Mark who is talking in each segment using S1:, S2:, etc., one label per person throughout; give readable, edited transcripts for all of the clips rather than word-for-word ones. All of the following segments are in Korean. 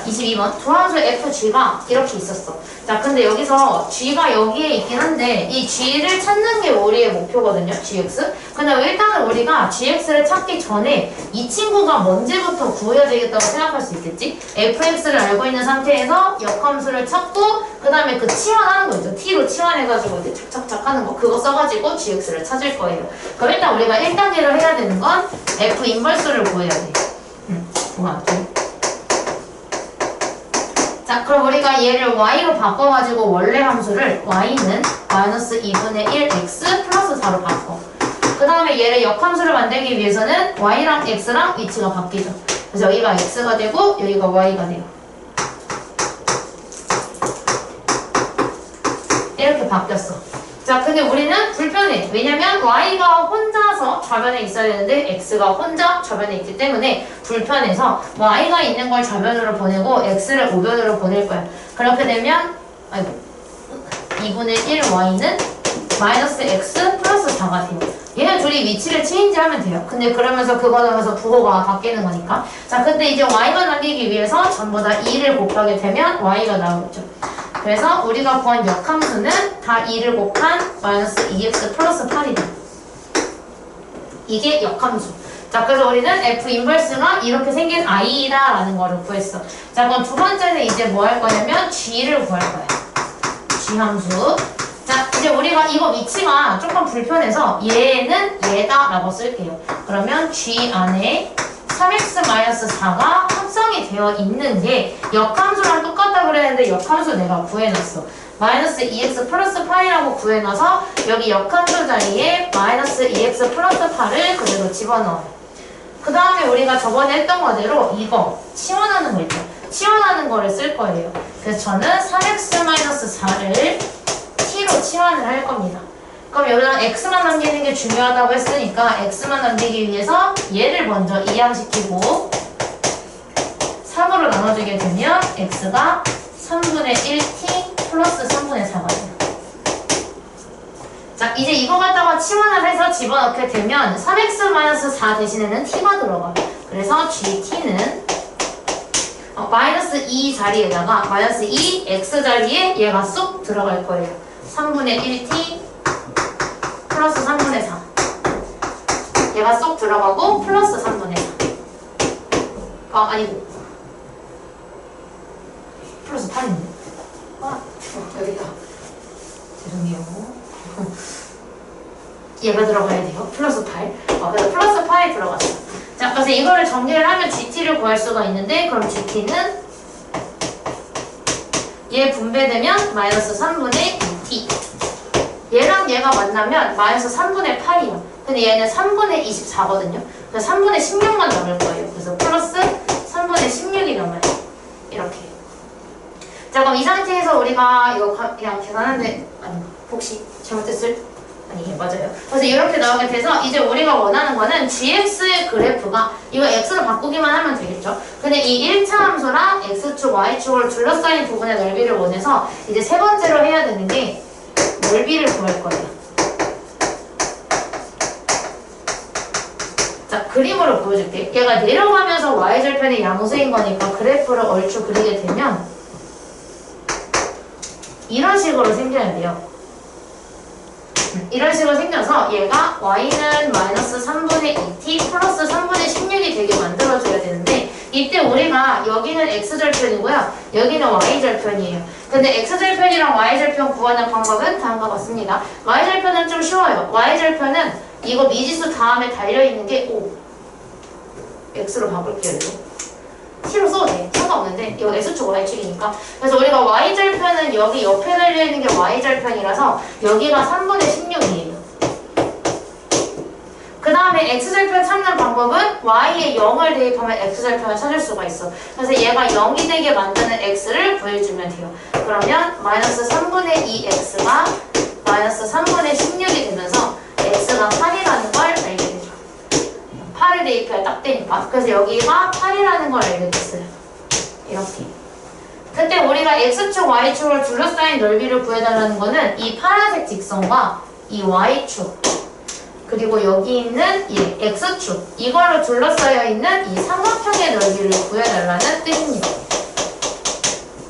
S1: 22번. 두함수 fg가 이렇게 있었어. 자, 근데 여기서 g가 여기에 있긴 한데 이 g를 찾는 게 우리의 목표거든요. gx. 근데 일단은 우리가 gx를 찾기 전에 이 친구가 뭔지부터 구해야 되겠다고 생각할 수 있겠지? fx를 알고 있는 상태에서 역함수를 찾고 그 다음에 그 치환하는 거 있죠. t로 치환해가지고 이제 착착착 하는 거 그거 써가지고 gx를 찾을 거예요. 그럼 일단 우리가 1단계로 해야 되는 건 f 인버스를 구해야 돼. 자, 그럼 우리가 얘를 y로 바꿔가지고 원래 함수를 y는 마이너스 2분의 1 x 플러스 4로 바꿔. 그 다음에 얘를 역함수를 만들기 위해서는 y랑 x랑 위치가 바뀌죠. 그래서 여기가 x가 되고 여기가 y가 돼요. 이렇게 바뀌었어. 자, 근데 우리는 불편해. 왜냐면 y가 혼자서 좌변에 있어야 되는데 x가 혼자 좌변에 있기 때문에 불편해서 y가 있는 걸 좌변으로 보내고 x를 우변으로 보낼 거야. 그렇게 되면 2분의 1y는 마이너스 x 플러스 4가 돼요. 얘네 둘이 위치를 체인지하면 돼요. 근데 그러면서 그거 하면서 부호가 바뀌는 거니까. 자, 근데 이제 y만 남기기 위해서 전부 다 2를 곱하게 되면 y가 나오겠죠. 그래서 우리가 구한 역함수는 다 2를 곱한 마이너스 2x 플러스 8이다. 이게 역함수. 자, 그래서 우리는 f 인버스가 이렇게 생긴 i다 라는 거를 구했어. 자, 그럼 두 번째는 이제 뭐 할 거냐면 g를 구할 거야. g 함수. 자, 이제 우리가 이거 위치가 조금 불편해서 얘는 얘다 라고 쓸게요. 그러면 g 안에 3x-4가 합성이 되어 있는 게 역함수랑 똑같다 그랬는데 역함수 내가 구해놨어. 마이너스 2x 플러스 8이라고 구해놔서 여기 역함수 자리에 마이너스 2x 플러스 8을 그대로 집어넣어요. 그 다음에 우리가 저번에 했던 거대로 이거 치환하는 거 있죠. 치환하는 거를 쓸 거예요. 그래서 저는 3x-4를 t로 치환을 할 겁니다. 그럼 여기다 x만 남기는 게 중요하다고 했으니까 x만 남기기 위해서 얘를 먼저 이항시키고 3으로 나눠주게 되면 x가 3분의 1t 플러스 3분의 4가 돼요. 자, 이제 이거 갖다가 치환을 해서 집어넣게 되면 3x-4 대신에는 t가 들어가요. 그래서 gt는 마이너스 2 자리에다가 마이너스 2 x 자리에 얘가 쏙 들어갈 거예요. 3분의 1t 플러스 3분의 4. 얘가 쏙 들어가고 플러스 3분의 4. 아니고 플러스 8인데. 여기다. 죄송해요. 얘가 들어가야 돼요. 플러스 8. 그래서 플러스 8이 들어갔어. 자, 그래서 이거를 정리를 하면 gt를 구할 수가 있는데 그럼 gt는 얘 분배되면 마이너스 3분의 2t. 얘랑 얘가 만나면 마이너스 3분의 8이야. 근데 얘는 3분의 24거든요. 그래서 3분의 16만 남을 거예요. 그래서 플러스 3분의 16이 남아요. 이렇게. 자, 그럼 이 상태에서 우리가 이거 그냥 계산하는데 아니 혹시 잘못됐을? 아니 맞아요. 그래서 이렇게 나오게 돼서 이제 우리가 원하는 거는 gx의 그래프가 이거 x로 바꾸기만 하면 되겠죠. 근데 이 1차 함수랑 x축, y축을 둘러싸인 부분의 넓이를 원해서 이제 세 번째로 해야 되는 게 넓이를 구할 거예요. 자, 그림으로 보여줄게. 얘가 내려가면서 y절편이 양수인 거니까 그래프를 얼추 그리게 되면 이런 식으로 생겨야 돼요. 이런 식으로 생겨서 얘가 y는 마이너스 3분의 2t 플러스 3분의 16이 되게 만들어줘야 되는데 이때 우리가 여기는 x절편이고요. 여기는 y절편이에요. 근데 x절편이랑 y절편 구하는 방법은 다음과 같습니다. y절편은 좀 쉬워요. y절편은 이거 미지수 다음에 달려있는 게 x로 바꿀게요. 이거. t로 써도 돼. 상관없는데 이거 x축 y축이니까. 그래서 우리가 y절편은 여기 옆에 달려있는 게 y절편이라서 여기가 3분의 16이에요. 그 다음에 x절편 찾는 방법은 y에 0을 대입하면 x절편을 찾을 수가 있어. 그래서 얘가 0이 되게 만드는 x를 구해주면 돼요. 그러면 마이너스 3분의 2x가 마이너스 3분의 16이 되면서 x가 8이라는 걸 알게 되죠. 8을 대입해야 딱 되니까. 그래서 여기가 8이라는 걸 알게 됐어요. 이렇게. 그때 우리가 x축, y축을 둘러싸인 넓이를 구해달라는 거는 이 파란색 직선과 이 y축 그리고 여기 있는 이 x축 이걸로 둘러싸여 있는 이 삼각형의 넓이를 구해달라는 뜻입니다.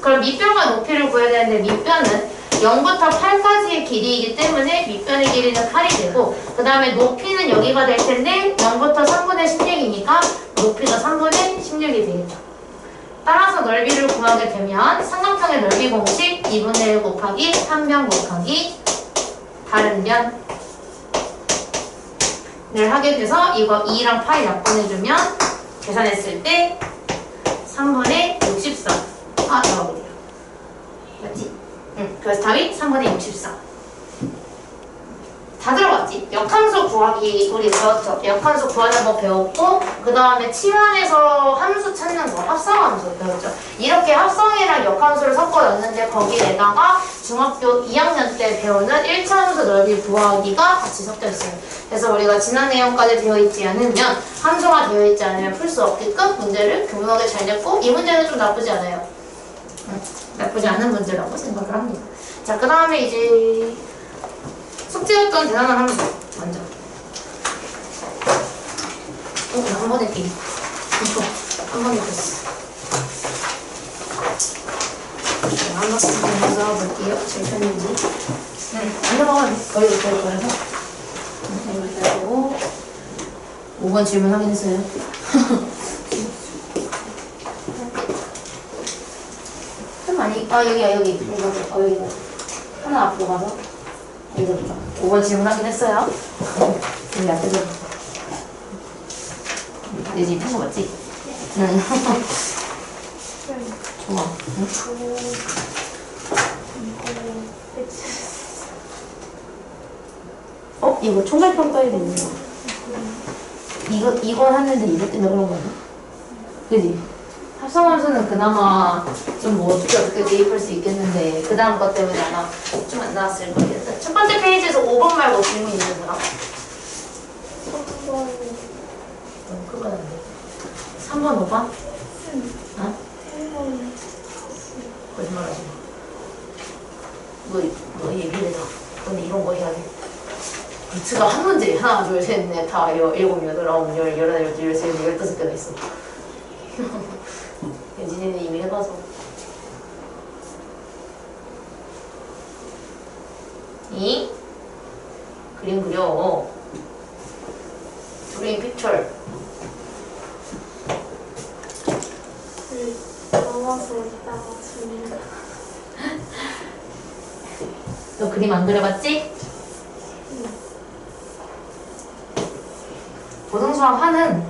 S1: 그럼 밑변과 높이를 구해야 되는데 밑변은 0부터 8까지의 길이이기 때문에 밑변의 길이는 8이 되고 그 다음에 높이는 여기가 될 텐데 0부터 3분의 16이니까 높이가 3분의 16이 되겠죠. 따라서 넓이를 구하게 되면 삼각형의 넓이 공식 2분의 1 곱하기 3변 곱하기 다른 변을 하게 돼서 이거 2랑 파이 약분해주면 계산했을 때 3분의 64가 나오거든요. 맞지? 응. 그래서 답이 3분의 64. 다 들어갔지? 역함수 구하기 우리 배웠죠? 역함수 구하는 거 배웠고 그 다음에 치환에서 함수 찾는 거 합성함수 배웠죠? 이렇게 합성이랑 역함수를 섞어 놨는데 거기에다가 중학교 2학년 때 배우는 1차 함수 넓이 구하기가 같이 섞여 있어요. 그래서 우리가 지난 내용까지 되어 있지 않으면 함수가 되어 있지 않으면 풀 수 없게끔 문제를 교묘하게 잘 냈고 이 문제는 좀 나쁘지 않아요. 나쁘지 않은 문제라고 생각을 합니다. 자, 그 다음에 이제 숙제였던 대단한 함수 먼저. 한 번에 끼. 이거 한 번에 꼈어. 한 번씩 먼저 볼게요. 제 편인지. 안 넘어가면 거의 될 거라서. 이걸 빼고 5번 질문 확인했어요. 좀 많이 여기야 여기 여기 하나 앞으로 가서 여기부터 5번 질문 확인했어요. 여기 앞에서 내 지금 한 거 맞지? 응. 좋아. 응? 이거 총괄평가해야 되는 거. 이거 하는데 이것 때문에 그런 거야. 그지? 합성함수는 그나마 좀 뭐 어떻게 대입할 수 있겠는데 그 다음 것 때문에 아마 좀 안 나왔을 거예요. 첫 번째 페이지에서 5번 말고 질문 있는 사람?
S2: 3번.
S1: 그건 안 돼. 3번, 5번? 어?
S2: 3번.
S1: 거짓말하지 마. 너 얘기를 해서. 근데 이런 거 해야 돼. 루트가 한 문제 하나, 둘, 셋, 넷, 다, 7, 8, 9, 10, 11, 12, 13, 15개가 있어. 예진이는 이미 해봐서. 이 그림 그려. 드림 픽처.
S2: 나와서 이따가 주면.
S1: 너 그림 안 그려봤지? 보통수학 하는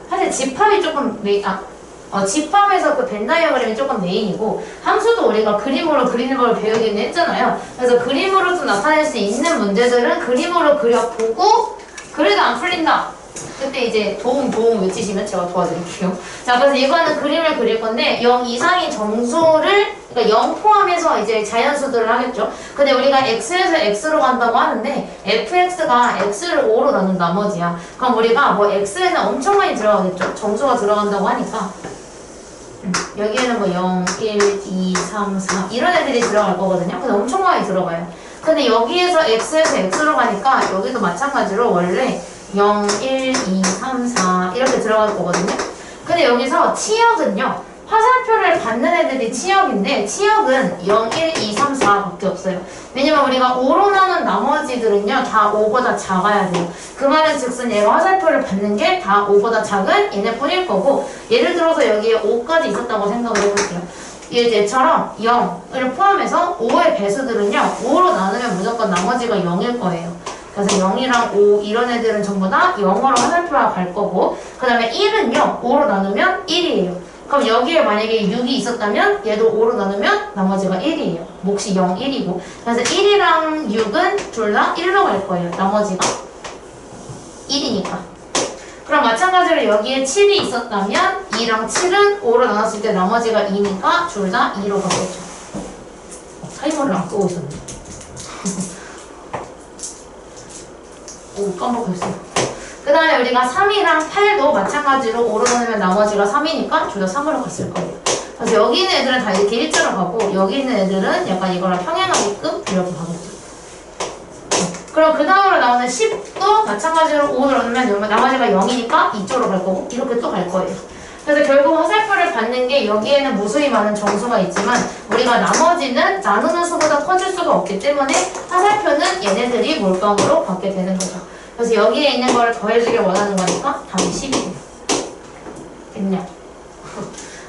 S1: 사실 집합이 조금 집합에서 그 벤 다이어그램이 조금 메인이고 함수도 우리가 그림으로 그리는 걸 배우긴 했잖아요. 그래서 그림으로도 나타낼 수 있는 문제들은 그림으로 그려보고 그래도 안 풀린다. 그때 이제 도움 외치시면 제가 도와드릴게요. 자, 그래서 이거는 그림을 그릴 건데 0 이상의 정수를 그러니까 0 포함해서 이제 자연수들을 하겠죠. 근데 우리가 x에서 x로 간다고 하는데 fx가 x를 5로 나눈 나머지야. 그럼 우리가 뭐 x에는 엄청 많이 들어가겠죠. 정수가 들어간다고 하니까 여기에는 뭐 0, 1, 2, 3, 4 이런 애들이 들어갈 거거든요. 근데 엄청 많이 들어가요. 근데 여기에서 x에서 x로 가니까 여기도 마찬가지로 원래 0, 1, 2, 3, 4 이렇게 들어갈 거거든요. 근데 여기서 치역은요. 화살표를 받는 애들이 치역인데 치역은 0, 1, 2, 3, 4 밖에 없어요. 왜냐면 우리가 5로 나눈 나머지들은요. 다 5보다 작아야 돼요. 그 말은 즉슨 얘가 화살표를 받는 게 다 5보다 작은 얘네뿐일 거고 예를 들어서 여기에 5까지 있었다고 생각을 해볼게요. 얘처럼 0을 포함해서 5의 배수들은요. 5로 나누면 무조건 나머지가 0일 거예요. 그래서 0이랑 5 이런 애들은 전부 다 0으로 화살표가 갈 거고 그 다음에 1은요. 5로 나누면 1이에요. 그럼 여기에 만약에 6이 있었다면 얘도 5로 나누면 나머지가 1이에요. 몫이 0, 1이고 그래서 1이랑 6은 둘 다 1로 갈 거예요. 나머지가 1이니까. 그럼 마찬가지로 여기에 7이 있었다면 2랑 7은 5로 나눴을 때 나머지가 2니까 둘 다 2로 가겠죠. 타이머를 안 끄고 있었네. 오, 깜빡했어. 그 다음에 우리가 3이랑 8도 마찬가지로 5로 나누면 나머지가 3이니까 둘 다 3으로 갔을 거예요. 그래서 여기 있는 애들은 다 이렇게 일자로 가고 여기 있는 애들은 약간 이거랑 평행하게끔 이렇게 가겠죠. 그럼 그 다음으로 나오는 10도 마찬가지로 5로 나누면 나머지가 0이니까 이쪽으로 갈 거고 이렇게 또 갈 거예요. 그래서 결국 화살표를 받는 게 여기에는 무수히 많은 정수가 있지만 우리가 나머지는 나누는 수보다 커질 수가 없기 때문에 화살표는 얘네들이 몰빵으로 받게 되는 거죠. 그래서 여기에 있는 거를 더해주길 원하는 거니까 답이 10이에요. 됐냐?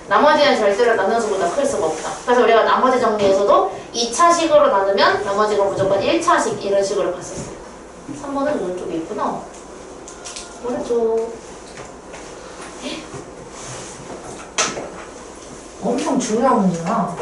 S1: 나머지는 절대로 나누는 수보다 클 수가 없다. 그래서 우리가 나머지 정리에서도 2차식으로 나누면 나머지가 무조건 1차식 이런 식으로 갔었어요. 3번은 오른쪽에 있구나. 오른쪽. 엄청 중요한 문제야.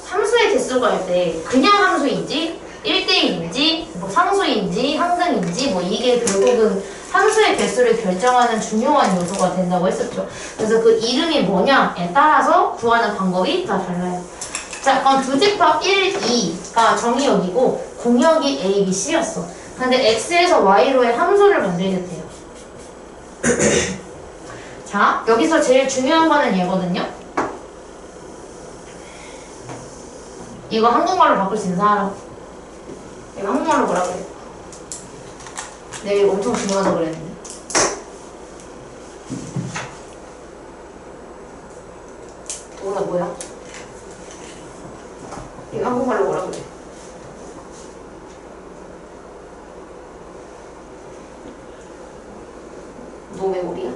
S1: 함수의 개수가 할 때 그냥 함수인지 1대1인지 뭐 상수인지 항등인지 뭐 이게 결국은 함수의 개수를 결정하는 중요한 요소가 된다고 했었죠. 그래서 그 이름이 뭐냐에 따라서 구하는 방법이 다 달라요. 자, 그럼 두집합 1, 2가 정의역이고 공역이 A, B, C였어. 근데 X에서 Y로의 함수를 만들겠대요. 자, 여기서 제일 중요한 거는 얘거든요. 이거 한국말로 바꿀 수 있는 사람? 이거 한국말로 뭐라 그래? 내가 이거 엄청 중요하다고 그랬는데. 뭐나 뭐야? 이거 한국말로 뭐라 그래? 노메모리야?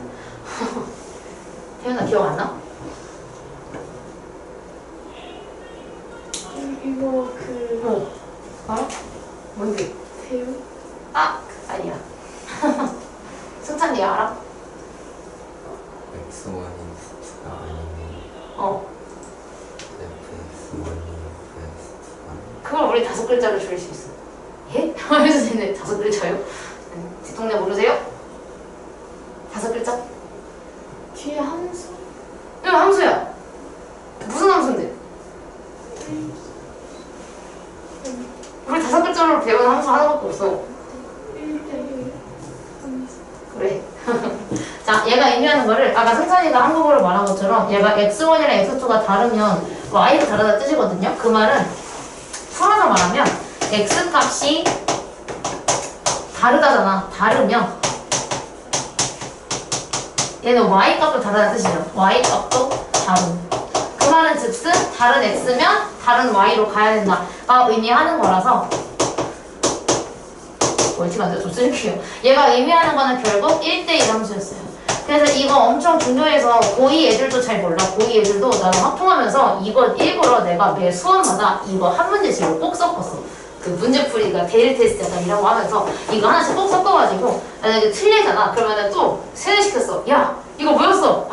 S1: 태연아 기억 안 나?
S2: 이거
S1: 알아? 뭔데?
S2: 새우?
S1: 아! 아니야. 승찬이 알아?
S3: X1이 X가 아니면
S1: 어.
S3: FX1이 F2가
S1: 그걸 우리 5글자로 줄일 수 있어. 예? 하면서 쟤네 5글자요? 뒷동네 모르세요? 5글자?
S2: 뒤에 함수?
S1: 이거 함수야. 무슨 함수인데? 우리 5글자로 배운 함수 하나밖에 없어.
S2: 1대1 함수.
S1: 그래. 자, 얘가 의미하는 거를 아까 승찬이가 한국어로 말한 것처럼 얘가 x1이랑 x2가 다르면 y가 다르다 뜻이거든요. 그 말은 풀어서 말하면 x 값이 다르다잖아. 다르면 얘는 y 값도 다르다는 뜻이죠. y 값도 다른. 그 말은 즉슨 다른 x면 다른 y로 가야 된다가 의미하는 거라서 멀티가 안 돼서 좀 쓸게요. 얘가 의미하는 거는 결국 1대1 함수였어요. 그래서 이거 엄청 중요해서 고2 애들도 잘 몰라. 고2 애들도 나랑 합통하면서 이거 일부러 내가 매 수업마다 이거 한 문제씩을 꼭 섞었어. 그 문제풀이가 데일 테스트 약간 이런 거 하면서 이거 하나씩 꼭 섞어가지고 만약에 틀리잖아. 그러면은 또 세뇌시켰어. 야 이거 뭐였어?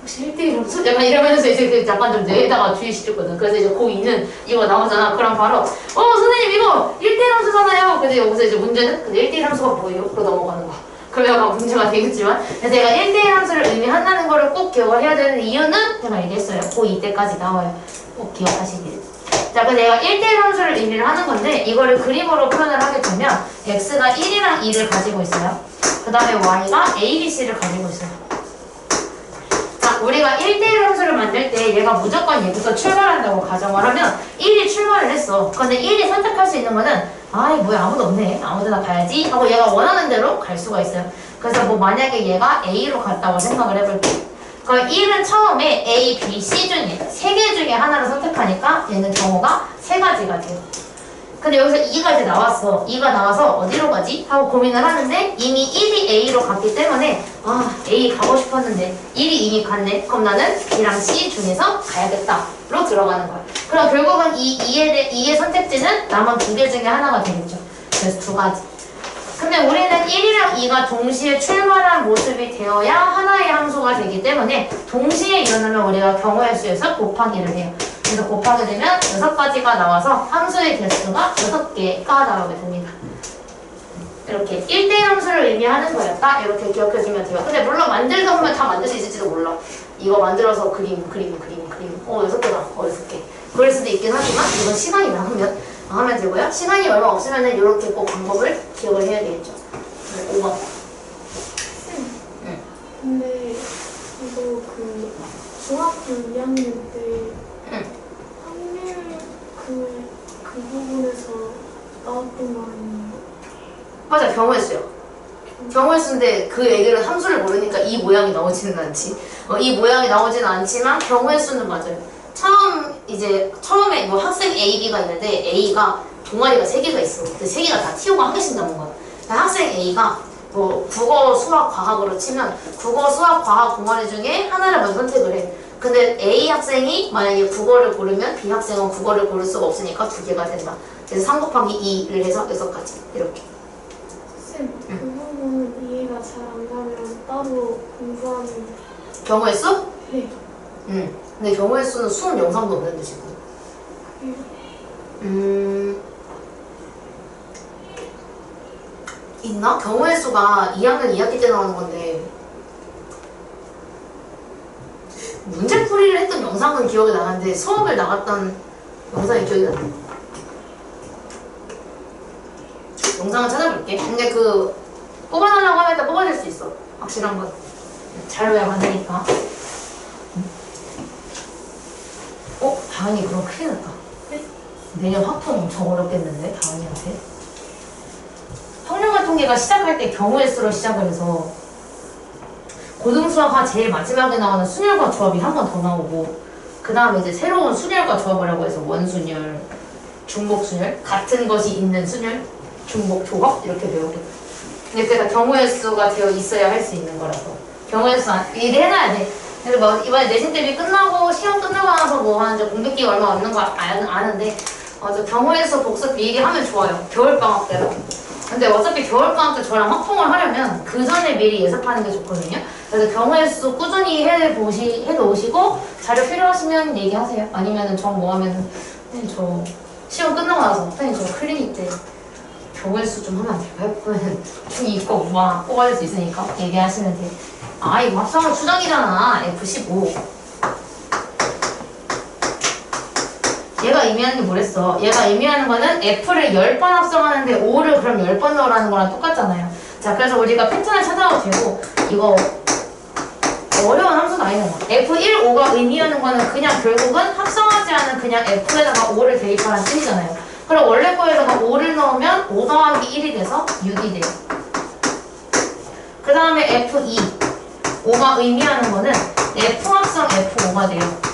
S1: 혹시 1대1 함수? 약간 이러면서 이제 그 약간 좀 뇌에다가 주의시켰거든. 그래서 이제 고2는 이거 나오잖아. 그럼 바로 선생님 이거 1대1 함수잖아요. 근데 여기서 이제 문제는 근데 1대1 함수가 뭐예요? 그러고 넘어가는 거야. 그러면 문제가 되겠지만 그래서 제가 1대1 함수를 의미한다는 거를 꼭 기억을 해야 되는 이유는 제가 얘기했어요. 고2 때까지 나와요. 꼭 기억하시길. 자, 그 내가 1대1 함수를 의미를 하는 건데 이거를 그림으로 표현을 하게 되면 x가 1이랑 2를 가지고 있어요. 그 다음에 y가 a, b, c를 가지고 있어요. 자, 우리가 1대1 함수를 만들 때 얘가 무조건 여기서 출발한다고 가정을 하면 1이 출발을 했어. 근데 1이 선택할 수 있는 거는 아이 뭐야 아무도 없네 아무데나 가야지 하고 얘가 원하는 대로 갈 수가 있어요. 그래서 뭐 만약에 얘가 A로 갔다고 생각을 해볼게. 그럼 1은 처음에 A, B, C 중에 3개 중에 하나를 선택하니까 얘는 경우가 3가지가 돼요. 근데 여기서 2가 이제 나왔어. 2가 나와서 어디로 가지? 하고 고민을 하는데 이미 1이 A로 갔기 때문에 A 가고 싶었는데 1이 이미 갔네. 그럼 나는 B랑 C 중에서 가야겠다로 들어가는 거야. 그럼 결국은 이 2의 선택지는 남은 2개 중에 하나가 되겠죠. 그래서 2가지. 근데 우리는 1이랑 2가 동시에 출발한 모습이 되어야 하나의 함수가 되기 때문에 동시에 일어나면 우리가 경우의 수에서 곱하기를 해요. 그래서 곱하게 되면 6가지가 나와서 함수의 개수가 6개가 나오게 됩니다. 이렇게 1대1 함수를 의미하는 거였다. 이렇게 기억해주면 돼요. 근데 물론 만들다 보면 다 만들 수 있을지도 몰라. 이거 만들어서 그림 6개다. 6개. 그럴 수도 있긴 하지만 이건 시간이 남으면 하면 되고요. 시간이 얼마 없으면은 이렇게 꼭 방법을 기억을 해야 되겠죠. 5번.
S2: 근데 이거 그 중학교 2학년 때 확률 그 부분에서 나왔던 거 아니에요?
S1: 맞아, 경우의 수요. 경우의 수인데 그 얘기를 함수를 모르니까 이 모양이 나오지는 않지. 이 모양이 나오지는 않지만 경우의 수는 맞아요. 처음에 뭐 학생 A, B가 있는데 A가 동아리가 3개가 있어. 근데 3개가 다 T5가 한 개씩 남은 거야. 학생 A가 뭐 국어, 수학, 과학으로 치면 국어, 수학, 과학 동아리 중에 하나를 먼저 선택을 해. 근데 A 학생이 만약에 국어를 고르면 B 학생은 국어를 고를 수가 없으니까 2개가 된다. 그래서 3 곱하기 2를 해서 6가지 이렇게.
S2: 쌤, 그 부분 이해가 잘 안 가면 따로 공부하면
S1: 경우의 수?
S2: 네.
S1: 근데 경우의 수는 수업 영상도 없는데 지금. 있나? 경우의 수가 2학년 2학기 때 나오는 건데 문제풀이를 했던 영상은 기억이 나는데 수업을 나갔던 영상이 기억이 안 나. 영상을 찾아볼게. 근데 그 뽑아달라고 하면 일단 뽑아줄 수 있어. 확실한 건. 잘 외워 안 되니까. 다은이 그럼 큰일 났다.
S2: 네?
S1: 내년 확통 엄청 어렵겠는데 다은이한테. 평균과 통계가 시작할 때 경우의 수로 시작을 해서 고등수학과 제일 마지막에 나오는 순열과 조합이 한 번 더 나오고 그 다음에 이제 새로운 순열과 조합이라고 해서 원순열, 중복순열, 같은 것이 있는 순열, 중복, 조합 이렇게 배우거든. 근데 그게 다 경우의 수가 되어 있어야 할 수 있는 거라서 경우의 수 미리 해놔야 돼. 그래서 뭐 이번에 내신 대비 끝나고 시험 끝나고 나서 뭐 하는지 공백기가 얼마 없는 거 아는데 저 경우의 수 복습 미리 하면 좋아요. 겨울방학 때라. 근데 어차피 겨울방학 때 저랑 확통을 하려면 그 전에 미리 예습하는 게 좋거든요. 그래서 경우의 수 꾸준히 해놓으시고 자료 필요하시면 얘기하세요. 아니면은 저 뭐 하면은 저 시험 끝나고 나서 선생님 저 클리닉 때 경우의 수 좀 하면 안 될까요? 그러면 중2 거 막 뽑아줄 수 있으니까 얘기하시면 돼요. 이거 합성은 추정이잖아. F15. 얘가 의미하는 게 뭐랬어? 얘가 의미하는 거는 F를 10번 합성하는데 5를 그럼 10번 넣으라는 거랑 똑같잖아요. 자, 그래서 우리가 패턴을 찾아도 되고 이거 어려운 함수는 아니잖아. F1, 5가 의미하는 거는 그냥 결국은 합성하지 않은 그냥 F에다가 5를 대입하라는 뜻이잖아요. 그럼 원래 거에다가 5를 넣으면 5 더하기 1이 돼서 6이 돼요. 그 다음에 F2, 5가 의미하는 거는 F 합성 F5가 돼요.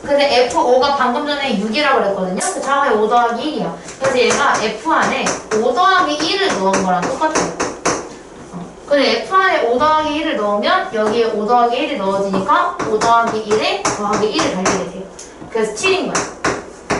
S1: 근데 F5가 방금 전에 6이라고 그랬거든요. 그 다음에 5 더하기 1이야. 그래서 얘가 F 안에 5 더하기 1을 넣은 거랑 똑같아요. 근데 F 안에 5 더하기 1을 넣으면 여기에 5 더하기 1이 넣어지니까 5 더하기 1에 더하기 1을 달리게 돼요. 그래서 7인 거야.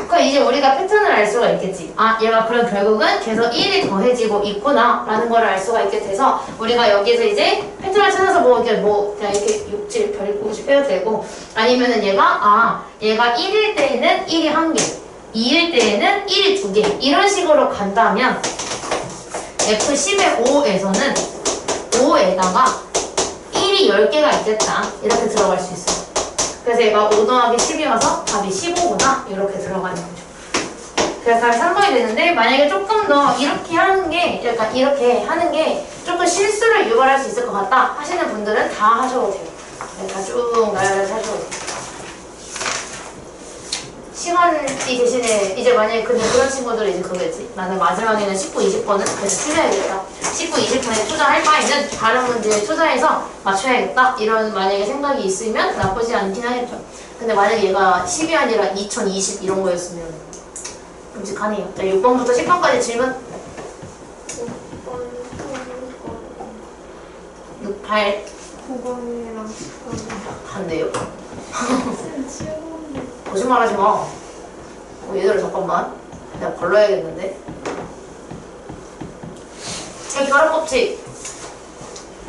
S1: 그럼 이제 우리가 패턴을 알 수가 있겠지. 얘가 그럼 결국은 계속 1이 더해지고 있구나 라는 걸 알 수가 있게 돼서 우리가 여기서 이제 패턴을 찾아서 그냥 이렇게 6, 7, 별 90 빼도 되고 아니면은 얘가 1일 때에는 1이 1개 2일 때에는 1이 2개 이런 식으로 간다면 F10의 5에서는 5에다가 1이 10개가 있겠다 이렇게 들어갈 수 있어요. 그래서 얘가 5 더하기 10이어서 답이 15구나 이렇게 들어가는 거죠. 그래서 답이 3번이 되는데 만약에 조금 더 이렇게 하는 게 약간 이렇게 하는 게 조금 실수를 유발할 수 있을 것 같다 하시는 분들은 다 하셔도 돼요. 다 쭉 나열해서 하셔도 돼요. 시간이 대신에 이제 만약에 그런 친구들은 이제 그거겠지. 나는 마지막에는 19, 20번은 계속 투자해야겠다. 19, 20번에 투자할 바에는 다른 문제에 투자해서 맞춰야겠다. 이런 만약에 생각이 있으면 나쁘지 않긴 하겠죠. 근데 만약에 얘가 10이 아니라 2020 이런 거였으면 끔찍하네요. 자, 6번부터 10번까지 질문. 6, 8.
S2: 9번이랑 10번.
S1: 안 돼요.
S2: 쌤, 7번인데.
S1: 거짓말 하지 마. 얘들아, 잠깐만. 내가 걸러야겠는데. 결합법칙.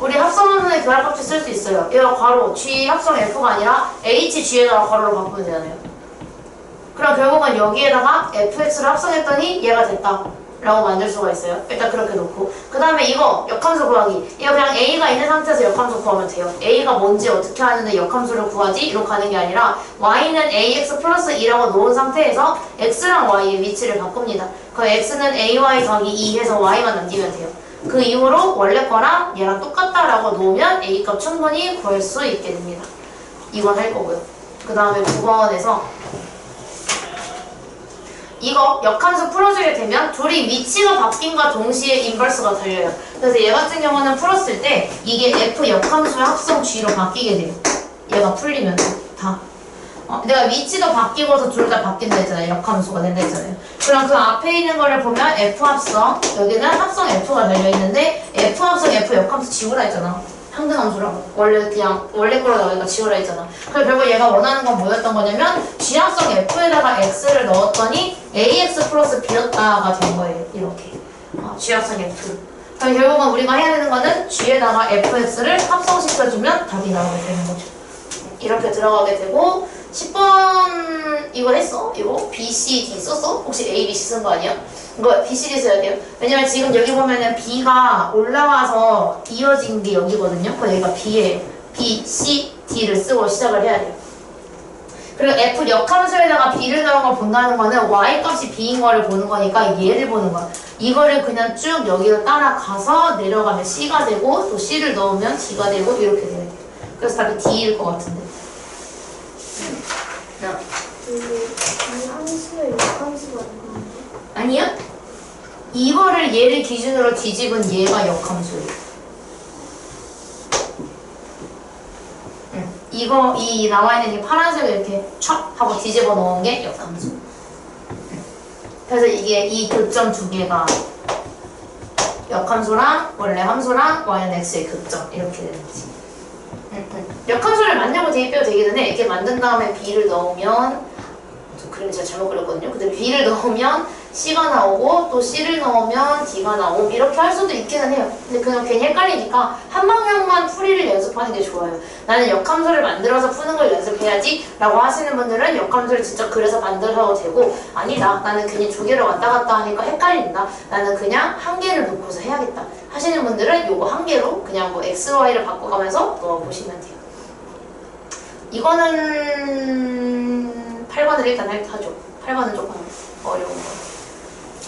S1: 우리 합성하는 결합법칙 쓸 수 있어요. 얘가 괄호, G 합성 F가 아니라 HG에다가 괄호로 바꾸면 되잖아요. 그럼 결국은 여기에다가 FX를 합성했더니 얘가 됐다. 라고 만들 수가 있어요. 일단 그렇게 놓고 그 다음에 이거 역함수 구하기 이거 그냥 A가 있는 상태에서 역함수 구하면 돼요. A가 뭔지 어떻게 하는데 역함수를 구하지? 이렇게 하는 게 아니라 Y는 AX 플러스 2라고 놓은 상태에서 X랑 Y의 위치를 바꿉니다. 그럼 X는 AY 더하기 2 해서 Y만 남기면 돼요. 그 이후로 원래 거랑 얘랑 똑같다라고 놓으면 A값 충분히 구할 수 있게 됩니다. 이건 할 거고요. 그 다음에 9번에서 이거 역함수 풀어주게 되면 둘이 위치가 바뀐과 동시에 인버스가 달려요. 그래서 얘 같은 경우는 풀었을 때 이게 F 역함수의 합성 G로 바뀌게 돼요. 얘가 풀리면 다. 내가 위치도 바뀌고서 둘 다 바뀐다 했잖아요. 역함수가 된다 했잖아요. 그럼 그 앞에 있는 거를 보면 F 합성, 여기는 합성 F가 달려있는데 F 합성 F 역함수 지우라 했잖아. 항등함수라고. 원래 거로 나오니까 지우라 했잖아. 그래서 결국 얘가 원하는 건 뭐였던 거냐면 G 합성 F에다가 X를 넣었더니 AX 플러스 B였다가 된 거예요. 이렇게. G 합성 F. 그럼 결국은 우리가 해야 되는 거는 G에다가 FX를 합성시켜주면 답이 나오게 되는 거죠. 이렇게 들어가게 되고 10번 이거 했어? 이거? B, C, D 썼어? 혹시 A, B, C 쓴 거 아니야? 이거 B, C, D 써야 돼요. 왜냐면 지금 여기 보면은 B가 올라와서 이어진 게 여기거든요. 그래서 여기가 B예요. B, C, D를 쓰고 시작을 해야 돼요. 그리고 F 역함수에다가 B를 넣은 걸 본다는 거는 Y 값이 B인 거를 보는 거니까 얘를 보는 거야. 이거를 그냥 쭉 여기로 따라가서 내려가면 C가 되고 또 C를 넣으면 D가 되고 이렇게 돼야 돼요. 그래서 답이 D일 것 같은데.
S2: 이 함수의 역함수가 있는데
S1: 아니야? 이거를 얘를 기준으로 뒤집은 얘가 역함수예요. 이거 이 나와 있는 이 파란색을 이렇게 촥 하고 뒤집어 놓은 게 역함수. 그래서 이게 이 교점 두 개가 역함수랑 원래 함수랑 y는 x의 교점 이렇게 되는 거지. 역함수를 만들고 대입해도 되기는 해. 이렇게 만든 다음에 b를 넣으면 그림이 제가 잘못 그렸거든요. 근데 b를 넣으면 c가 나오고 또 c를 넣으면 d가 나오고 이렇게 할 수도 있기는 해요. 근데 그냥 괜히 헷갈리니까 한 방향만 풀이를 연습하는 게 좋아요. 나는 역함수를 만들어서 푸는 걸 연습해야지 라고 하시는 분들은 역함수를 직접 그려서 만들어도 되고 아니다. 나는 괜히 두 개를 왔다 갔다 하니까 헷갈린다. 나는 그냥 한 개를 놓고서 해야겠다. 하시는 분들은 요거 한 개로 그냥 뭐 x, y를 바꿔가면서 넣어보시면 돼요. 이거는 8번을 일단 하죠. 8번은 조금 어려운 거.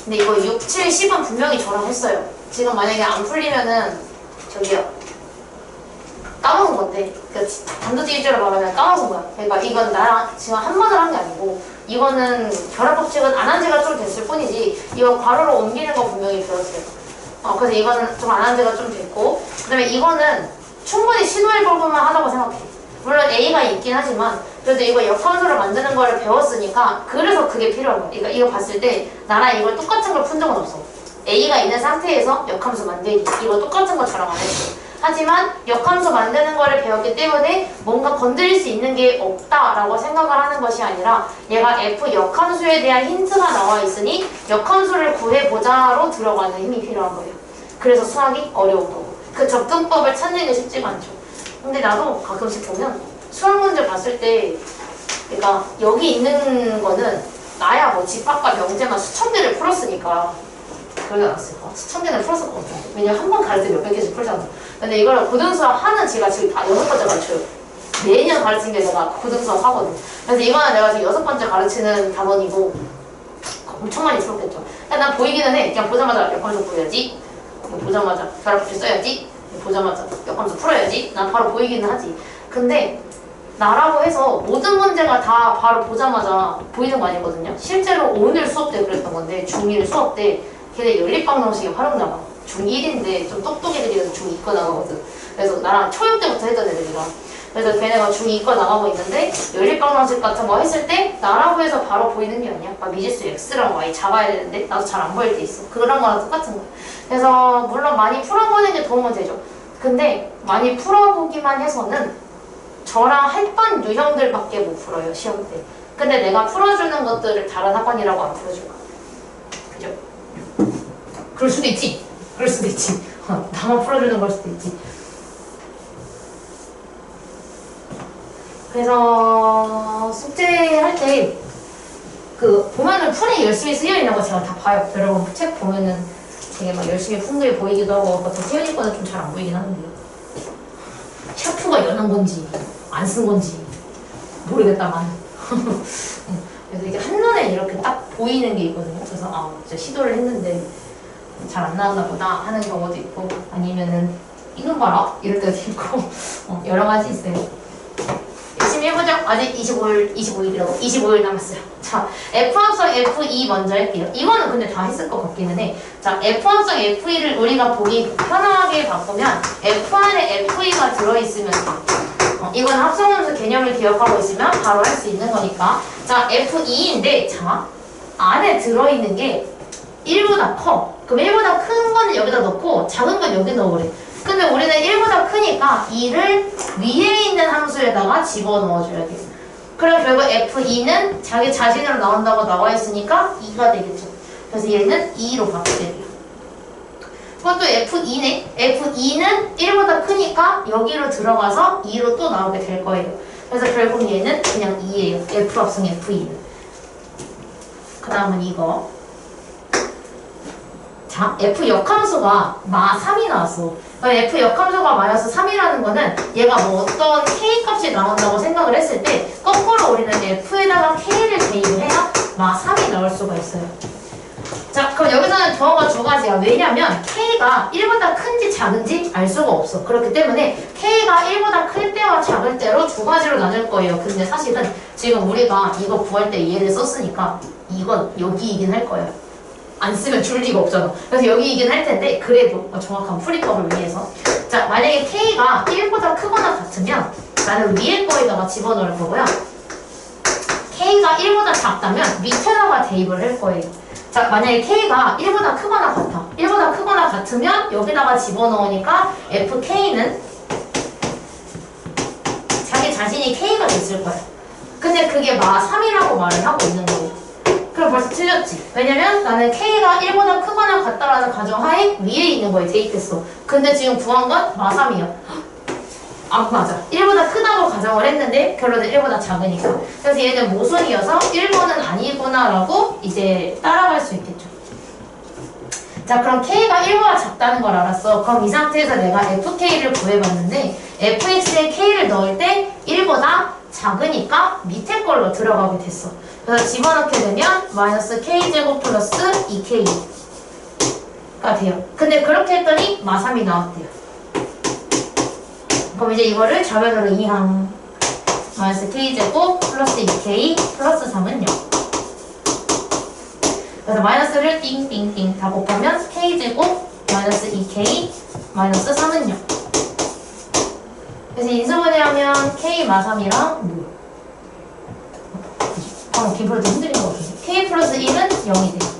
S1: 근데 이거 6, 7, 10은 분명히 저랑 했어요. 지금 만약에 안 풀리면은 저기요. 까먹은 건데 단도직입적으로 말하면 까먹은 거야. 그러니까 이건 나랑 지금 한 번을 한 게 아니고 이거는 결합법칙은 안 한 지가 좀 됐을 뿐이지 이거 괄호로 옮기는 거 분명히 배웠어요. 그래서 이거는 좀 안 한 지가 좀 됐고 그 다음에 이거는 충분히 시도해볼 것만 하다고 생각해. 물론 A가 있긴 하지만 그래도 이거 역함수를 만드는 거를 배웠으니까 그래서 그게 필요한 거야. 그러니까 이거 봤을 때 나랑 이걸 똑같은 걸 푼 적은 없어. A가 있는 상태에서 역함수 만들기 이거 똑같은 거 저랑 안 했어. 하지만 역함수 만드는 거를 배웠기 때문에 뭔가 건드릴 수 있는 게 없다라고 생각을 하는 것이 아니라 얘가 F 역함수에 대한 힌트가 나와 있으니 역함수를 구해보자로 들어가는 힘이 필요한 거예요. 그래서 수학이 어려운 거고 그 접근법을 찾는 게 쉽지가 않죠. 근데 나도 가끔씩 보면 수학 문제 봤을 때 그러니까 여기 있는 거는 나야 뭐 집합과 명제만 수천 개를 풀었으니까 그러지 않았을까? 수천 개는 풀었을 것 같아. 왜냐면 한 번 가르칠 때 몇백 개씩 풀잖아. 근데 이걸 고등수학 하는 제가 지금 다 6번째 가르쳐요. 매년 가르친 게 내가 고등수학 하거든. 그래서 이거는 내가 지금 6번째 가르치는 단원이고 엄청 많이 풀었겠죠. 난 보이기는 해. 그냥 보자마자 역함수 보여야지. 보자마자 결합법칙 써야지. 보자마자 역함수 풀어야지. 난 바로 보이기는 하지. 근데 나라고 해서 모든 문제가 다 바로 보자마자 보이는 거 아니거든요. 실제로 오늘 수업 때 그랬던 건데 중1 수업 때 걔네 연립방정식이 활용 나가. 중1인데 좀 똑똑이들이 중2과 나가거든. 그래서 나랑 초육 때부터 했던 애들이라. 그래서 걔네가 중2과 나가고 있는데 연립방정식 같은 거 했을 때 나라고 해서 바로 보이는 게 아니야. 막 미지수 x랑 y 잡아야 되는데 나도 잘 안 보일 때 있어. 그런 거랑 똑같은 거야. 그래서 물론 많이 풀어보는 게 도움은 되죠. 근데 많이 풀어보기만 해서는 저랑 했던 유형들밖에 못 풀어요. 시험 때. 근데 내가 풀어주는 것들을 다른 학원이라고 안 풀어줄 거야. 그죠? 그럴 수도 있지. 그럴 수도 있지. 나만 풀어주는 걸 수도 있지. 그래서 숙제할 때 그 보면은 풀이 열심히 쓰여 있는 거 제가 다 봐요. 여러분 책 보면은 되게 막 열심히 푼 게 보이기도 하고 보통 태연이 거는 좀 잘 안 보이긴 하는데 샤프가 연한 건지 안 쓴 건지 모르겠다만 그래서 이게 한눈에 이렇게 딱 보이는 게 있거든요. 그래서 진짜 시도를 했는데 잘 안 나왔나 보다 하는 경우도 있고 아니면은 이건 봐라 이럴 때도 있고 여러 가지 있어요. 열심히 이렇게 해보죠. 아직 25일이라고. 25일 남았어요. 자, F합성 F2 먼저 할게요. 이거는 근데 다 했을 것 같기는 해. 자, F합성 F2를 우리가 보기 편하게 바꾸면 F 안에 F2가 들어있으면 이건 합성함수 개념을 기억하고 있으면 바로 할 수 있는 거니까. 자, F2인데 자, 안에 들어있는 게 1보다 커. 그럼 1보다 큰 거는 여기다 넣고 작은 건 여기 넣으래. 근데 우리는 1보다 크니까 2를 위에 있는 함수에다가 집어넣어줘야 돼. 그럼 결국 F2는 자기 자신으로 나온다고 나와 있으니까 2가 되겠죠. 그래서 얘는 2로 바뀌게 돼요. 그것도 F2네. F2는 1보다 크니까 여기로 들어가서 2로 또 나오게 될 거예요. 그래서 결국 얘는 그냥 2예요. F합성 F2는. 그 다음은 이거. 자, F 역함수가 마3이 나왔어. 그럼 F 역함수가 마이너스 3이라는 거는 얘가 뭐 어떤 K 값이 나온다고 생각을 했을 때 거꾸로 우리는 F에다가 K를 대입을 해야 마3이 나올 수가 있어요. 자, 그럼 여기서는 경우가 두 가지야. 왜냐면 K가 1보다 큰지 작은지 알 수가 없어. 그렇기 때문에 K가 1보다 클 때와 작을 때로 두 가지로 나눌 거예요. 근데 사실은 지금 우리가 이거 구할 때 얘를 썼으니까 이건 여기이긴 할 거예요. 안 쓰면 줄 리가 없잖아. 그래서 여기이긴 할 텐데 그래도 정확한 풀이법을 위해서 자, 만약에 K가 1보다 크거나 같으면 나는 위에 거에다가 집어넣을 거고요. K가 1보다 작다면 밑에다가 대입을 할 거예요. 자, 만약에 K가 1보다 크거나 같아. 1보다 크거나 같으면 여기다가 집어넣으니까 FK는 자기 자신이 K가 됐을 거야. 근데 그게 마3이라고 말을 하고 있는 거예요. 그럼 벌써 틀렸지. 왜냐면 나는 K가 1보다 크거나 같다라는 가정하에 위에 있는 거에 대입했어. 근데 지금 구한 건 마3이야. 아, 맞아. 1보다 크다고 가정을 했는데 결론은 1보다 작으니까. 그래서 얘는 모순이어서 1번은 아니구나 라고 이제 따라갈 수 있겠죠. 자, 그럼 K가 1보다 작다는 걸 알았어. 그럼 이 상태에서 내가 FK를 구해봤는데 FX에 K를 넣을 때 1보다 작으니까 밑에 걸로 들어가게 됐어. 그래서 집어넣게 되면 마이너스 K제곱 플러스 2K가 돼요. 근데 그렇게 했더니 마3이 나왔대요. 그럼 이제 이거를 좌변으로 2항 마이너스 K제곱 플러스 2K 플러스 3은 0. 그래서 마이너스를 띵띵띵 다 곱하면 K제곱 마이너스 2K 마이너스 3은 0. 그래서 인수분해하면 K 마3이랑 뭐야? 기분이 흔들린 것 같은데. K 플러스 1은 0이 돼요.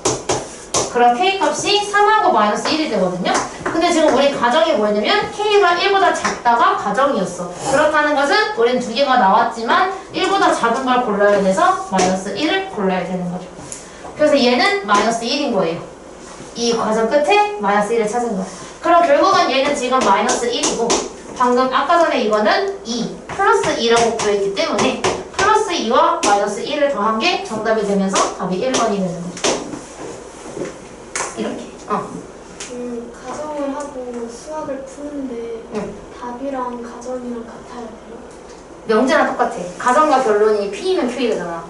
S1: 그럼 K 값이 3하고 마이너스 1이 되거든요. 근데 지금 우리 가정이 뭐였냐면 K가 1보다 작다가 가정이었어. 그렇다는 것은 우리는 두 개가 나왔지만 1보다 작은 걸 골라야 돼서 마이너스 1을 골라야 되는 거죠. 그래서 얘는 마이너스 1인 거예요. 이 과정 끝에 마이너스 1을 찾은 거야. 그럼 결국은 얘는 지금 마이너스 1이고 방금 아까 전에 이거는 2 플러스 2라고 구했기 때문에 플러스 2와 마이너스 1을 더한 게 정답이 되면서 답이 1번이 되는 거죠. 이렇게.
S2: 가정을 하고 수학을 푸는데 답이랑 가정이랑 같아야 돼요?
S1: 명제랑 똑같아. 가정과 결론이 P이면 Q이잖아.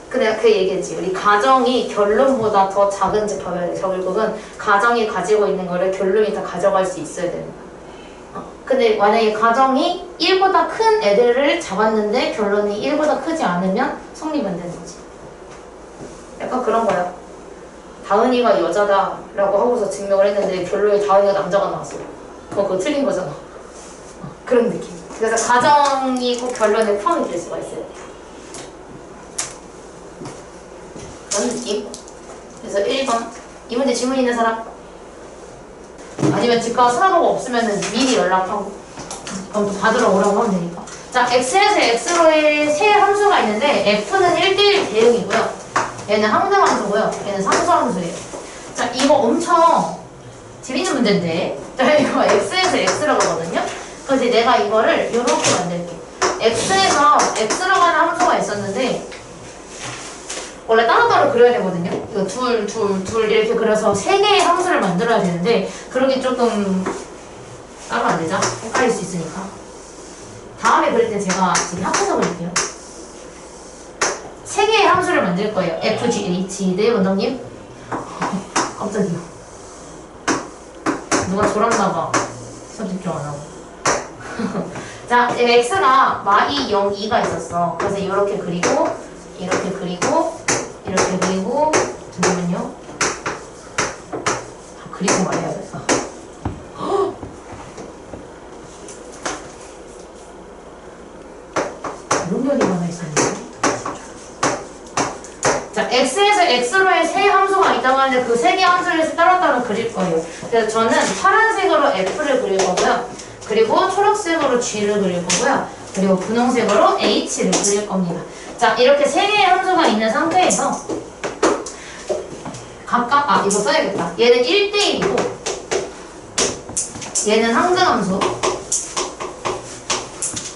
S1: 근데 그 얘기했지. 우리 가정이 결론보다 더 작은지 봐야 돼. 결국은 가정이 가지고 있는 거를 결론이 다 가져갈 수 있어야 되는 거야. 근데 만약에 가정이 1보다 큰 애들을 잡았는데 결론이 1보다 크지 않으면 성립 안 되는 거지. 약간 그런 거야. 다은이가 여자다라고 하고서 증명을 했는데 결론이 다은이가 남자가 나왔어. 그거 틀린 거잖아. 그런 느낌. 그래서 가정이 꼭 결론에 포함이 될 수가 있어요. 그런 느낌. 그래서 1번. 이 문제 질문 있는 사람? 아니면 집 가서 찾아보고 없으면 미리 연락하고 그럼 또 받으러 오라고 하면 되니까. 자, X에서 X로의 세 함수가 있는데 F는 1대1 대응이고요. 얘는 항상 함수고요. 얘는 상수 함수예요. 자, 이거 엄청 재밌는 문제인데 자, 이거 X에서 X라고 하거든요. 그래서 내가 이거를 이렇게 만들게. X에서 X라고 하는 함수가 있었는데 원래 따로따로 그려야 되거든요. 이거 둘 이렇게 그려서 세 개의 함수를 만들어야 되는데 그러기 조금 따로 안 되죠? 헷갈릴 수 있으니까. 다음에 그릴 때 제가 지금 합해서 그릴게요. 세 개의 함수를 만들 거예요. F, G, H. 네, 원장님? 깜짝이야. 누가 졸았나봐. 수업 집중 안 하고. 자, x가 마이 0, 2가 있었어. 그래서 이렇게 그리고 이렇게 그리고 이렇게 그리고 잠깐만요. 그리고 말해야겠다. 용변이 하나 있었는데. 자, x에서 x로의 세 함수가 있다고 하는데 그 세 개 함수를 따로따로 그릴 거예요. 그래서 저는 파란색으로 f를 그릴 거고요. 그리고 초록색으로 g를 그릴 거고요. 그리고 분홍색으로 h를 그릴 겁니다. 자, 이렇게 세 개의 함수가 있는 상태에서 각각, 이거 써야겠다. 얘는 1대1이고 얘는 상등함수,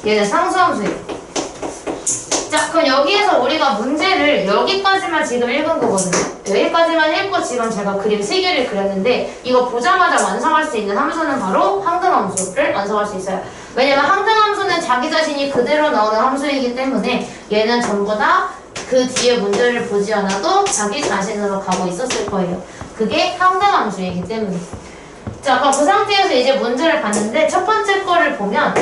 S1: 얘는 상수함수예요. 자, 그럼 여기에서 우리가 문제를 여기까지만 지금 읽은 거거든요. 여기까지만 읽고 지금 제가 그림 3개를 그렸는데 이거 보자마자 완성할 수 있는 함수는 바로 항등함수를 완성할 수 있어요. 왜냐면 항등함수는 자기 자신이 그대로 나오는 함수이기 때문에 얘는 전부 다 그 뒤에 문제를 보지 않아도 자기 자신으로 가고 있었을 거예요. 그게 항등함수이기 때문에. 자, 그럼 그 상태에서 이제 문제를 봤는데 첫 번째 거를 보면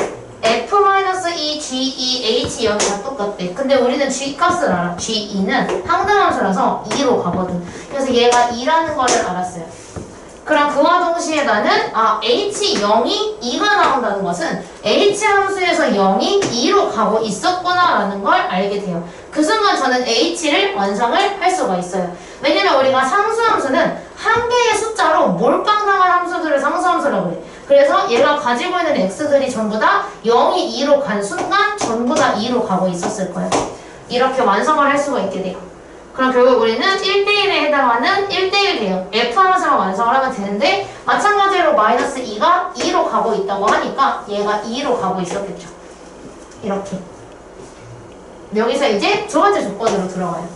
S1: f-2, g2, h 0이 다 똑같대. 근데 우리는 g 값을 알아. g2는 항등함수라서 2로 가거든. 그래서 얘가 2라는 거를 알았어요. 그럼 그와 동시에 나는 h0이 2가 나온다는 것은 h함수에서 0이 2로 가고 있었구나라는 걸 알게 돼요. 그 순간 저는 h를 완성을 할 수가 있어요. 왜냐면 우리가 상수함수는 한 개의 숫자로 몰빵당한 함수들을 상수함수라고 해. 그래서 얘가 가지고 있는 x들이 전부 다 0이 2로 간 순간 전부 다 2로 가고 있었을 거예요. 이렇게 완성을 할 수가 있게 돼요. 그럼 결국 우리는 1대1에 해당하는 1대1 대응 F함수만 완성을 하면 되는데 마찬가지로 마이너스 2가 2로 가고 있다고 하니까 얘가 2로 가고 있었겠죠. 이렇게. 여기서 이제 두 번째 조건으로 들어가요.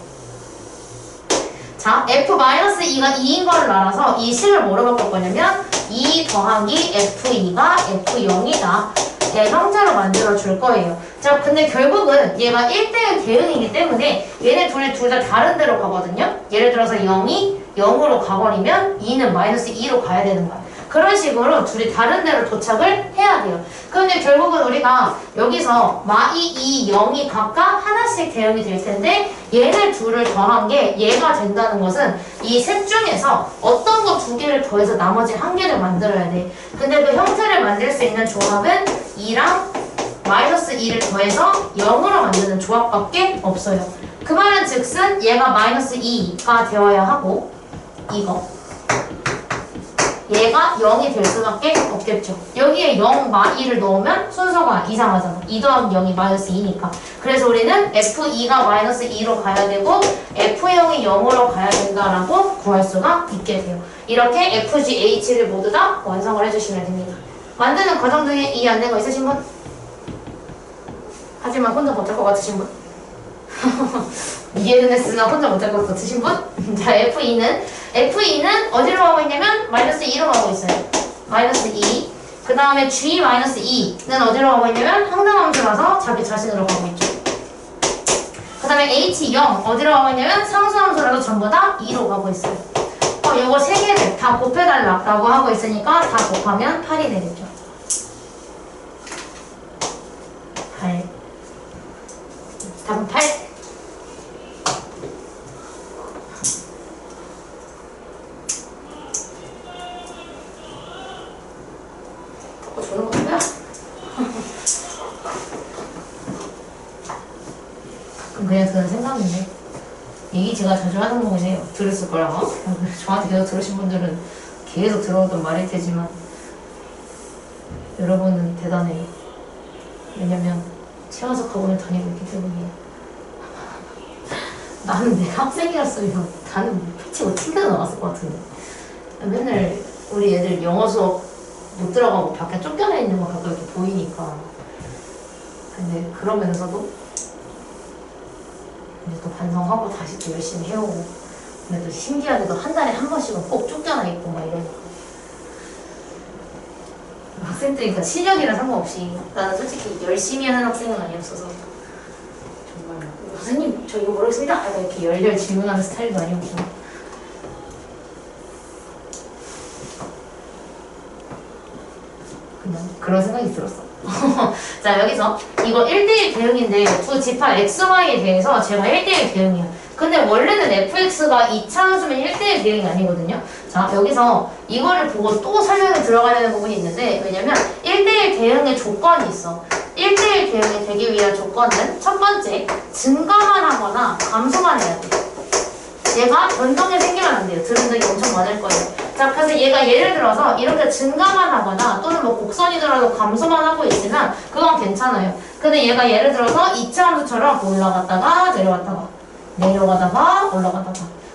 S1: 자, F-2가 2인 거를 알아서 이 식을 뭐로 바꿀 거냐면 2 더하기 F2가 F0이다. 형태로 만들어 줄 거예요. 자, 근데 결국은 얘가 1대1 대응이기 때문에 얘네 둘 다 다른 데로 가거든요. 예를 들어서 0이 0으로 가버리면 2는 마이너스 2로 가야 되는 거야. 그런 식으로 둘이 다른 데로 도착을 해야 돼요. 그런데 결국은 우리가 여기서 마이 2, 0이 각각 하나씩 대응이 될 텐데 얘네 둘을 더한 게 얘가 된다는 것은 이 셋 중에서 어떤 거 두 개를 더해서 나머지 한 개를 만들어야 돼. 근데 그 형태를 만들 수 있는 조합은 2랑 마이너스 2를 더해서 0으로 만드는 조합밖에 없어요. 그 말은 즉슨 얘가 마이너스 2가 되어야 하고 이거 얘가 0이 될 수밖에 없겠죠. 여기에 0, 마2를 넣으면 순서가 이상하잖아. 2 더하기 0이 마이너스 2니까. 그래서 우리는 F2가 마이너스 2로 가야 되고 F0이 0으로 가야 된다라고 구할 수가 있게 돼요. 이렇게 FG, H를 모두 다 완성을 해주시면 됩니다. 만드는 과정 중에 이해 안 된 거 있으신 분? 하지만 혼자 못할 것 같으신 분? 이해는 했으나 혼자 못할 것 같으신 분? 자, F2는 어디로 가고 있냐면 마이너스 2로 가고 있어요. 마이너스 2. 그 다음에 G-2는 어디로 가고 있냐면 항등함수라서 자기 자신으로 가고 있죠. 그 다음에 H0 어디로 가고 있냐면 상수함수라서 전부 다 2로 가고 있어요. 요거 세 개를 다 곱해달라 라고 하고 있으니까 다 곱하면 8이 되겠죠. 8. 답은 8. 주는 건가요? 그냥 드는 생각인데 얘기 제가 자주 하는 거예요. 들었을 거라고. 저한테 계속 들으신 분들은 계속 들어오던 말일 테지만 여러분은 대단해요. 왜냐면 최원석 학원을 다니고 있기 때문이에요. 나는 내가 학생이었으면 나는 패치고 튕겨서 나왔을 것 같은데 맨날 우리 애들 영어 수업 못 들어가고 밖에 쫓겨나 있는 거 가끔 이렇게 보이니까. 근데 그러면서도 이제 또 반성하고 다시 또 열심히 해오고. 근데 또 신기하게도 한 달에 한 번씩은 꼭 쫓겨나 있고 막 이러니까. 학생 때니까 실력이랑 상관없이 나는 솔직히 열심히 하는 학생은 아니었어서 정말 선생님 저 이거 모르겠습니다 이렇게 열렬 질문하는 스타일도 아니었고. 그냥 그런 생각이 들었어. 자, 여기서 이거 1대1 대응인데 두 집합 xy에 대해서 제가 1대1 대응이에요. 근데 원래는 fx가 2차 함수면 1대1 대응이 아니거든요. 자, 여기서 이거를 보고 또 설명이 들어가야 되는 부분이 있는데, 왜냐면 1대1 대응의 조건이 있어. 1대1 대응이 되기 위한 조건은 첫 번째, 증가만 하거나 감소만 해야 돼. 얘가 변동이 생기면 안 돼요. 들은 적이 엄청 많을 거예요. 자, 그래서 얘가 예를 들어서 이렇게 증가만 하거나 또는 뭐 곡선이더라도 감소만 하고 있으면 그건 괜찮아요. 근데 얘가 예를 들어서 2차 함수처럼 올라갔다가 내려갔다가 내려가다가 올라가다가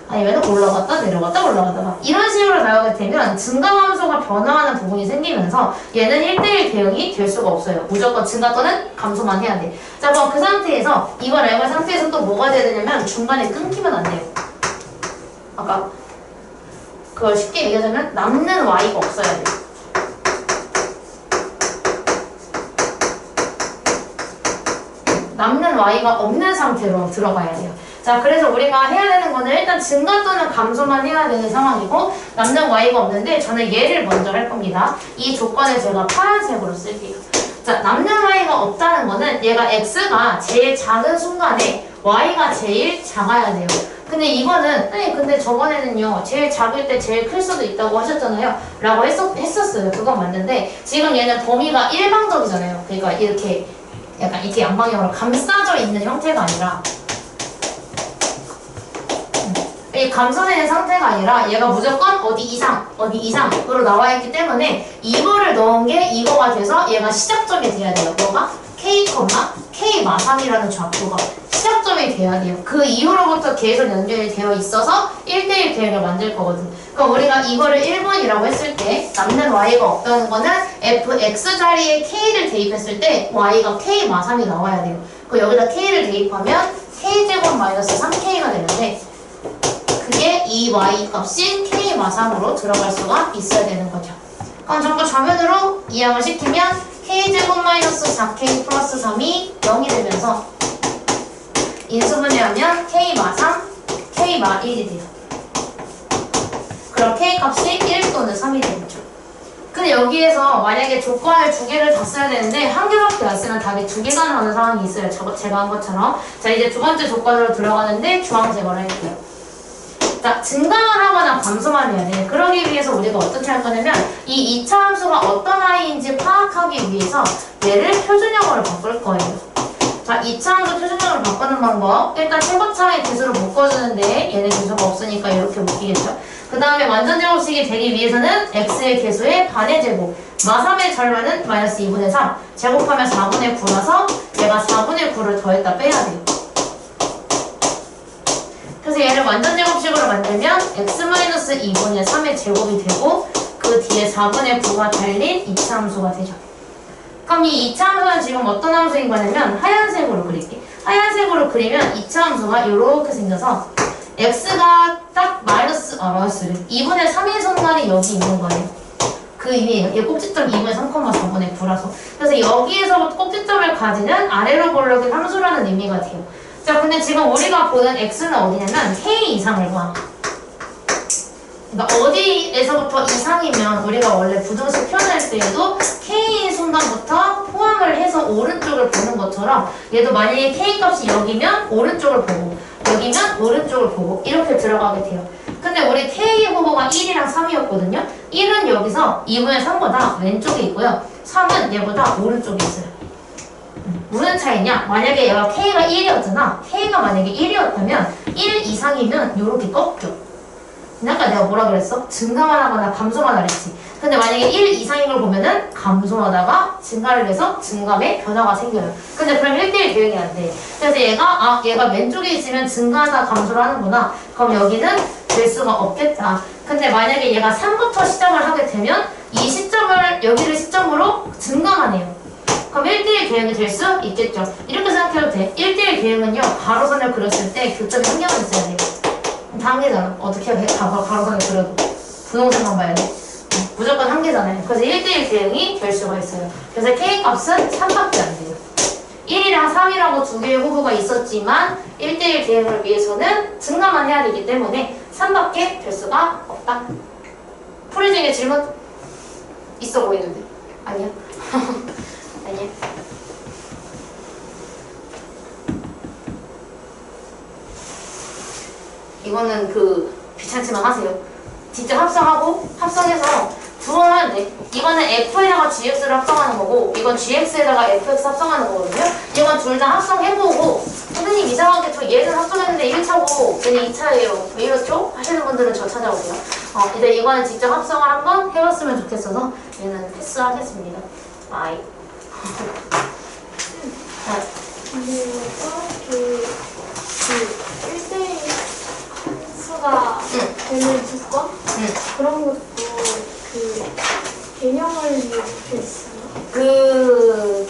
S1: 아니면 올라갔다 내려갔다 올라가다가 이런 식으로 나오게 되면 증가함수가 변화하는 부분이 생기면서 얘는 1대1 대응이 될 수가 없어요. 무조건 증가 또는 감소만 해야 돼. 자, 그럼 그 상태에서 이걸 알고 있는 상태에서 또 뭐가 돼야 되냐면 중간에 끊기면 안 돼요. 아까 그걸 쉽게 얘기하자면 남는 y가 없어야 돼요. 남는 y가 없는 상태로 들어가야 돼요. 자, 그래서 우리가 해야 되는 거는 일단 증가 또는 감소만 해야 되는 상황이고 남는 y가 없는데 저는 얘를 먼저 할 겁니다. 이 조건을 제가 파란색으로 쓸게요. 자, 남는 y가 없다는 거는 얘가 x가 제일 작은 순간에 y가 제일 작아야 돼요. 근데 이거는 근데 저번에는요 제일 작을 때 제일 클 수도 있다고 하셨잖아요 라고 했었어요. 그건 맞는데 지금 얘는 범위가 일방적이잖아요. 그러니까 이렇게 약간 이렇게 양방향으로 감싸져 있는 형태가 아니라 이 감싸지는 상태가 아니라 얘가 무조건 어디 이상으로 나와 있기 때문에 이거를 넣은 게 이거가 돼서 얘가 시작점이 돼야 돼요. 뭐가? K, 마삼이라는 좌표가 시작점이 돼야 돼요. 그 이후로부터 계속 연결이 되어 있어서 1대1 대응을 만들 거거든. 그럼 우리가 이거를 1번이라고 했을 때 남는 y가 없다는 거는 fx 자리에 k를 대입했을 때 y가 k 마삼이 나와야 돼요. 그럼 여기다 k를 대입하면 k제곱 마이너스 3k가 되는데 그게 이 y 값인 k 마삼으로 들어갈 수가 있어야 되는 거죠. 그럼 전부 좌변으로 이항을 시키면 k제곱 마이너스 4k 플러스 3이 0이 되면서 인수분해하면 k 마3, k 마1이 돼요. 그럼 k 값이 1 또는 3이 되겠죠. 근데 여기에서 만약에 조건을 두 개를 다 써야 되는데 한 개밖에 안 쓰면 답이 두 개가 나오는 상황이 있어요. 제가 한 것처럼. 자, 이제 두 번째 조건으로 들어가는데 주황색으로 할게요. 자, 증가만 하거나 감소만 해야 돼. 그러기 위해서 우리가 어떻게 할 거냐면 이 2차 함수가 어떤 아이인지 파악하기 위해서 얘를 표준형으로 바꿀 거예요. 자, 2차 함수 표준형으로 바꾸는 방법. 일단 최고차의 개수를 묶어주는데 얘는 개수가 없으니까 이렇게 묶이겠죠. 그 다음에 완전 제곱식이 되기 위해서는 x의 개수의 반의 제곱 마3의 절반은 마이너스 2분의 3 제곱하면 4분의 9라서 얘가 4분의 9를 더했다 빼야 돼요. 그래서 얘를 완전 제곱식으로 만들면 x-2분의 3의 제곱이 되고 그 뒤에 4분의 9가 달린 2차 함수가 되죠. 그럼 이 2차 함수는 지금 어떤 함수인 거냐면 하얀색으로 그릴게. 하얀색으로 그리면 2차 함수가 이렇게 생겨서 x가 딱 마이너스래 2분의 3의 순간이 여기 있는 거예요. 그 의미예요. 얘 꼭지점 2분의 3,4분의 9라서. 그래서 여기에서부터 꼭지점을 가지는 아래로 볼록인 함수라는 의미가 돼요. 자, 근데 지금 우리가 보는 x는 어디냐면 k 이상을 봐. 그러니까 어디에서부터 이상이면 우리가 원래 부등식 표현할 때에도 k인 순간부터 포함을 해서 오른쪽을 보는 것처럼 얘도 만약에 k 값이 여기면 오른쪽을 보고 여기면 오른쪽을 보고 이렇게 들어가게 돼요. 근데 우리 k 후보가 1이랑 3이었거든요. 1은 여기서 2분의 3보다 왼쪽에 있고요. 3은 얘보다 오른쪽에 있어요. 무슨 차이냐? 만약에 얘가 k가 1이었잖아. k가 만약에 1이었다면 1 이상이면 이렇게 꺾여. 아까 내가 뭐라 그랬어? 증가만 하거나 감소만 하랬지. 근데 만약에 1 이상인 걸 보면은 감소하다가 증가를 해서 증감의 변화가 생겨요. 근데 그럼 1대1 대응이 안 돼. 그래서 얘가 왼쪽에 있으면 증가하다 감소를 하는구나. 그럼 여기는 될 수가 없겠다. 근데 만약에 얘가 3부터 시작을 하게 되면 이 시점을 여기를 시점으로 증가만 해요. 그럼 1대1 대응이 될 수 있겠죠. 이렇게 생각해도 돼. 1대1 대응은요, 가로선을 그렸을 때 교점이 신경을 써야 돼요. 단계잖아. 어떻게 해? 가로선을 그려도. 분홍색만 봐야 돼. 무조건 한 개잖아요. 그래서 1대1 대응이 될 수가 있어요. 그래서 K값은 3밖에 안 돼요. 1이랑 3이라고 두 개의 후보가 있었지만 1대1 대응을 위해서는 증가만 해야 되기 때문에 3밖에 될 수가 없다. 풀이 중에 질문 있어 보이는데? 아니야? 이거는 귀찮지만 하세요. 직접 합성하고 합성해서 부호하면 돼. 이거는 f에다가 gx를 합성하는 거고 이건 gx에다가 fx 합성하는 거거든요. 이건 둘 다 합성해보고 선생님 이상하게 저 얘는 합성했는데 1차고 얘는 2차예요. 왜 이렇죠? 하시는 분들은 저 찾아오세요. 이제 이거는 직접 합성을 한번 해봤으면 좋겠어서 얘는 패스하겠습니다. 아이.
S2: 근데 저렇게 1대1 함수가 되는 조건? 그런 것도 개념을 이렇게 있어요?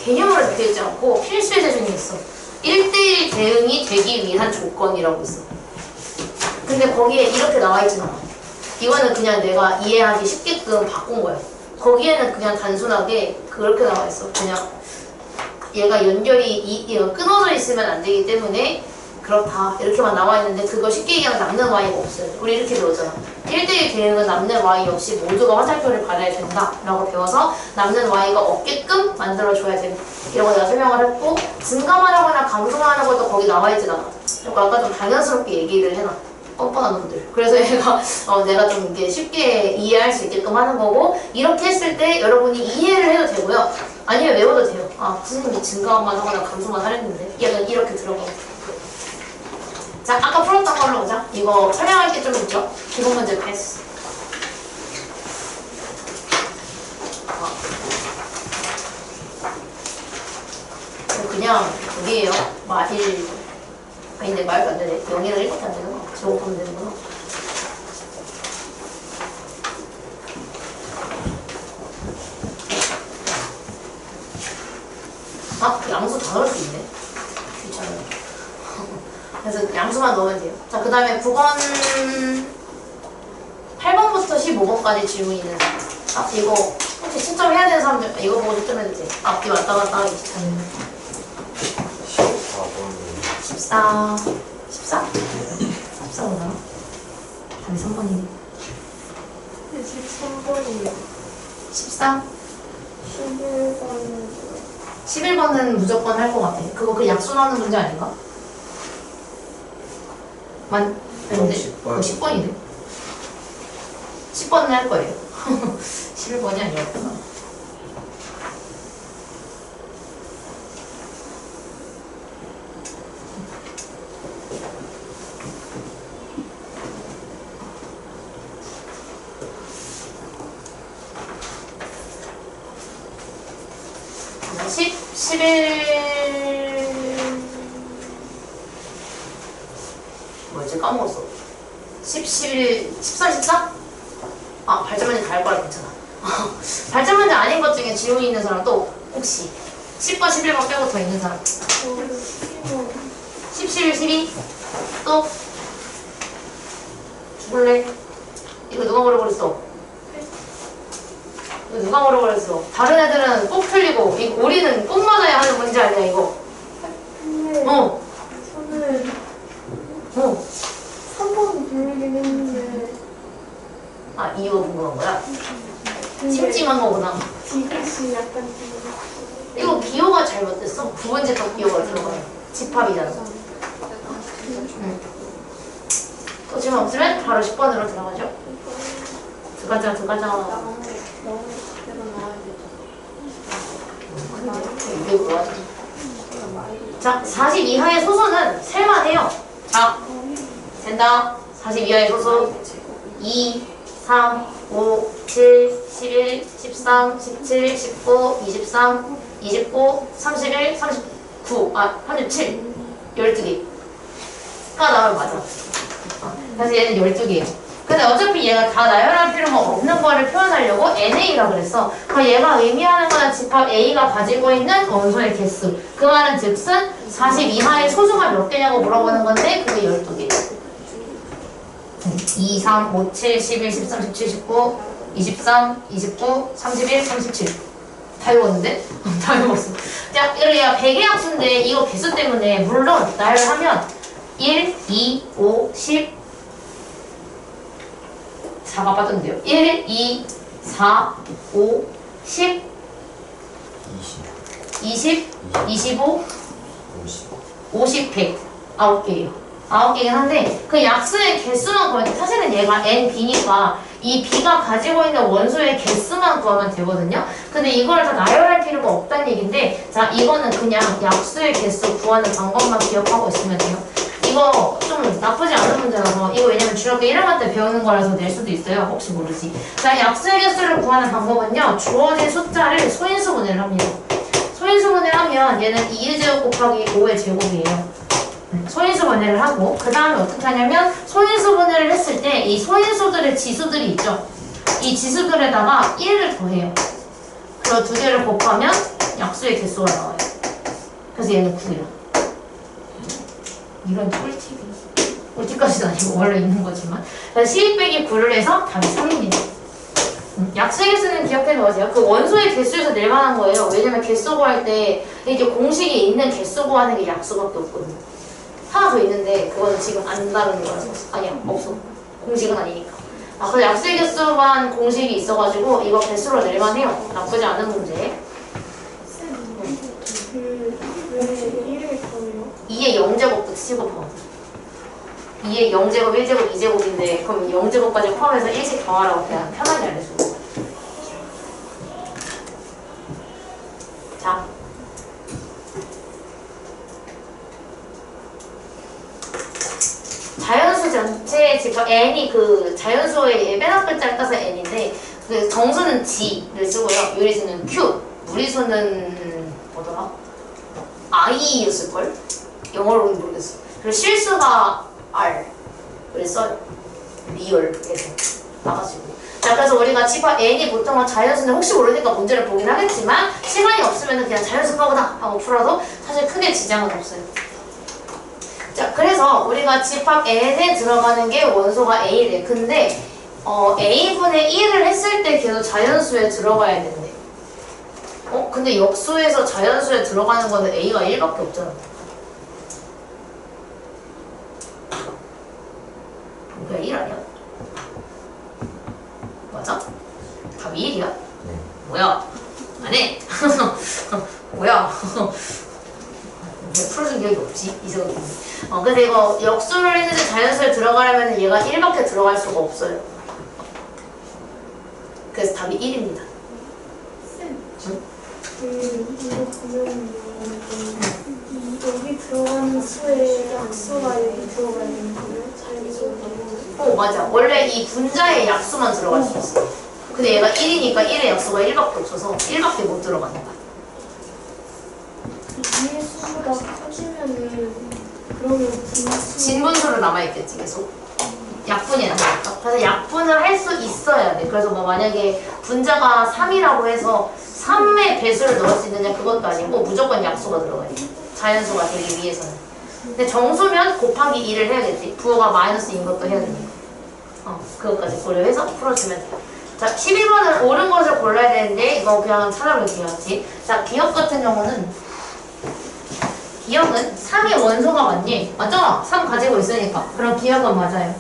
S1: 개념으로 적혀있지 않고 필수의 재준이 있어. 1대1 대응이 되기 위한 조건이라고 있어. 근데 거기에 이렇게 나와있진 않아. 이거는 그냥 내가 이해하기 쉽게끔 바꾼 거야. 거기에는 그냥 단순하게 그렇게 나와있어. 그냥 얘가 연결이 끊어져 있으면 안 되기 때문에 그렇다 이렇게만 나와 있는데 그거 쉽게 얘기하면 남는 y가 없어요. 우리 이렇게 배웠잖아. 1대1 대응은 남는 y 없이 모두가 화살표를 받아야 된다 라고 배워서 남는 y가 없게끔 만들어줘야 된다 이라고 내가 설명을 했고 증가만 하거나 감소만 하는 것도 거기 나와 있진 않아. 그러니까 아까 좀 당연스럽게 얘기를 해놔. 뻔뻔한 놈들. 그래서 얘가 내가 좀 이렇게 쉽게 이해할 수 있게끔 하는 거고 이렇게 했을 때 여러분이 이해를 해도 되고요. 아니면 외워도 돼요. 선생님이 증가만 하거나 감소만 하랬는데 약간 이렇게 들어가고. 자, 아까 풀었던 걸로 보자. 이거 설명할 게 좀 있죠? 기본 문제 패스. 그냥 여기에요. 아닌데 말도 안 되네. 0이랑 1밖에 안 되는 거. 제곱하면 되는구나. 양수 다 넣을 수 있네. 귀찮아요. 그래서 양수만 넣으면 돼요. 자, 그 다음에 9번, 8번부터 15번까지 질문이 있는 사람. 이거 혹시 신점해야 되는 사람들 이거 보고 신점해도 돼. 앞뒤 왔다 갔다 하기 귀찮네. 14. 14? 14 오나? 답이 3번이네.
S2: 13번이요.
S1: 14?
S2: 11번은
S1: 11번은 무조건 할 것 같아. 그거 약수 나오는 문제 아닌가? 근데 그거 10번이네. 10번은 할 거예요. 11번이 아니었구나. 뭐였지? 까먹었어. 11, 13, 14? 발전문제 다 할 거라 괜찮아. 발전문제 아닌 것 중에 질문이 있는 사람 또 혹시 10번, 11번 빼고 더 있는 사람? 10, 11, 12? 또? 죽을래? 이거 누가 물어버렸어? 이거 누가 물어버렸어? 다른 애들은 꼭 틀리고 이거 우리는 꼭 맞아야 하는 문제 아니야 이거?
S2: 근데 저는 3번 부르긴 했는데
S1: 이유가 궁금한 거야? 찜찜한 거구나.
S2: 이것이 약간
S1: 이거 기호가 잘못됐어? 9번째도 기호가 들어가요. 집합이잖아. 또 질문 없으면 바로 10번으로 들어가죠. 들어가자. 이게 뭐야? 자, 40 이하의 소수는 셀만해요. 자, 된다. 40 이하의 소수 2, 3, 5, 7, 11, 13, 17, 19, 23, 29, 31, 39, 37, 12개. 가 나오면 맞아. 그래서 얘는 12개예요. 근데 어차피 얘가 다 나열할 필요가 없는 거를 표현하려고 NA라 그랬어. 그럼 얘가 의미하는 거는 집합 A가 가지고 있는 원소의 개수. 그 말은 즉슨 40 이하의 소수가 몇 개냐고 물어보는 건데 그게 12개. 2, 3, 5, 7, 11, 13, 17, 19, 23, 29, 31, 37. 다 읽었는데? 다 읽었어. 자, 얘가 100의 약수인데 이거 개수 때문에 물론 나열하면 1, 2, 5, 10, 4가 빠졌는데요. 1, 2, 4, 5, 10, 20, 25, 50, 100. 9개예요. 9개긴 한데 그 약수의 개수만 구하면 돼. 사실은 얘가 nb니까 이 b가 가지고 있는 원소의 개수만 구하면 되거든요. 근데 이걸 다 나열할 필요가 없다는 얘기인데 자 이거는 그냥 약수의 개수 구하는 방법만 기억하고 있으면 돼요. 이거 좀 나쁘지 않은 문제라서 이거 왜냐면 중학교 1학년 때 배우는 거라서 낼 수도 있어요. 혹시 모르지. 자 약수의 개수를 구하는 방법은요. 주어진 숫자를 소인수분해를 합니다. 소인수분해를 하면 얘는 2의 제곱 곱하기 5의 제곱이에요. 소인수분해를 하고 그 다음에 어떻게 하냐면 소인수분해를 했을 때 이 소인수들의 지수들이 있죠. 이 지수들에다가 1을 더해요. 그리고 두 개를 곱하면 약수의 개수가 나와요. 그래서 얘는 9이야. 이런 꿀팁이 꿀팁까지는 아니고 원래 있는 거지만 12 빼기 9를 해서 답이 3입니다. 약수의 개수는 기억해 놓으세요. 그 원소의 개수에서 낼 만한 거예요. 왜냐면 개수 구할 때 이게 공식이 있는 개수 구하는 게 약수밖에 없거든요. 하나 더 있는데 그거는 지금 안 다루는 거라서 아니야 없어. 공식은 아니니까. 아 그래서 약수의 개수만 공식이 있어가지고 이거 개수로 낼만 해요. 나쁘지 않은 문제.
S2: 왜 1을 더해요?
S1: 2의 0제곱부터 치고 포함. 2의 0제곱, 1제곱, 2제곱인데 그럼 0제곱까지 포함해서 1씩 더하라고 그냥 편하게 알려주는 거예요. 자. 자연수 전체의 집합 n이 그 자연수의 맨 앞글자를 따서 n인데 그 정수는 g를 쓰고요. 유리수는 q, 무리수는 뭐더라? i였을걸? 영어로는 모르겠어. 그리고 실수가 r을 써요. 리얼에서 나가지고. 자 그래서 우리가 집합 n이 보통은 자연수인데 혹시 모르니까 문제를 보긴 하겠지만 시간이 없으면 그냥 자연수인가 보다 하고 풀어도 사실 크게 지장은 없어요. 자, 그래서 우리가 집합 n에 들어가는 게 원소가 a래. 근데 a분의 1을 했을 때 걔도 자연수에 들어가야 되는데. 근데 역수에서 자연수에 들어가는 거는 a가 1밖에 없잖아. 그게 1 아니야? 맞아? 답이 1이야?
S3: 네.
S1: 뭐야? 안 해! 뭐야? 왜 풀어준 기억이 없지? 이 생각이. 근데 이거 역수를 했는데 자연수에 들어가려면 얘가 1밖에 들어갈 수가 없어요. 그래서 답이 1입니다.
S2: 쌤,
S1: 응?
S2: 이거 보면 여기 들어가는 수의 약수가 여기 들어가야 되는 거예요? 자연수가.
S1: 맞아. 원래 이 분자의 약수만 들어갈 수 있어. 근데 얘가 1이니까 1의 약수가 1밖에 없어서 1밖에 못 들어가는 거야.
S2: 위의 수보다 커지면은 그러면 분수.
S1: 진분수로 남아있겠지 계속. 약분이 남아있다. 그래서 약분을 할 수 있어야 돼. 그래서 뭐 만약에 분자가 3이라고 해서 3의 배수를 넣을 수 있느냐 그것도 아니고 무조건 약수가 들어가야 돼. 자연수가 되기 위해서는. 근데 정수면 곱하기 2를 해야겠지. 부호가 마이너스인 것도 해야 되니까. 그것까지 고려해서 풀어주면 돼요. 자, 12번은 옳은 것을 골라야 되는데 이거 그냥 찾아볼게요. 자, 기억 같은 경우는 기억은 3의 원소가 맞니? 맞잖아. 3 가지고 있으니까. 그럼 기억은 맞아요.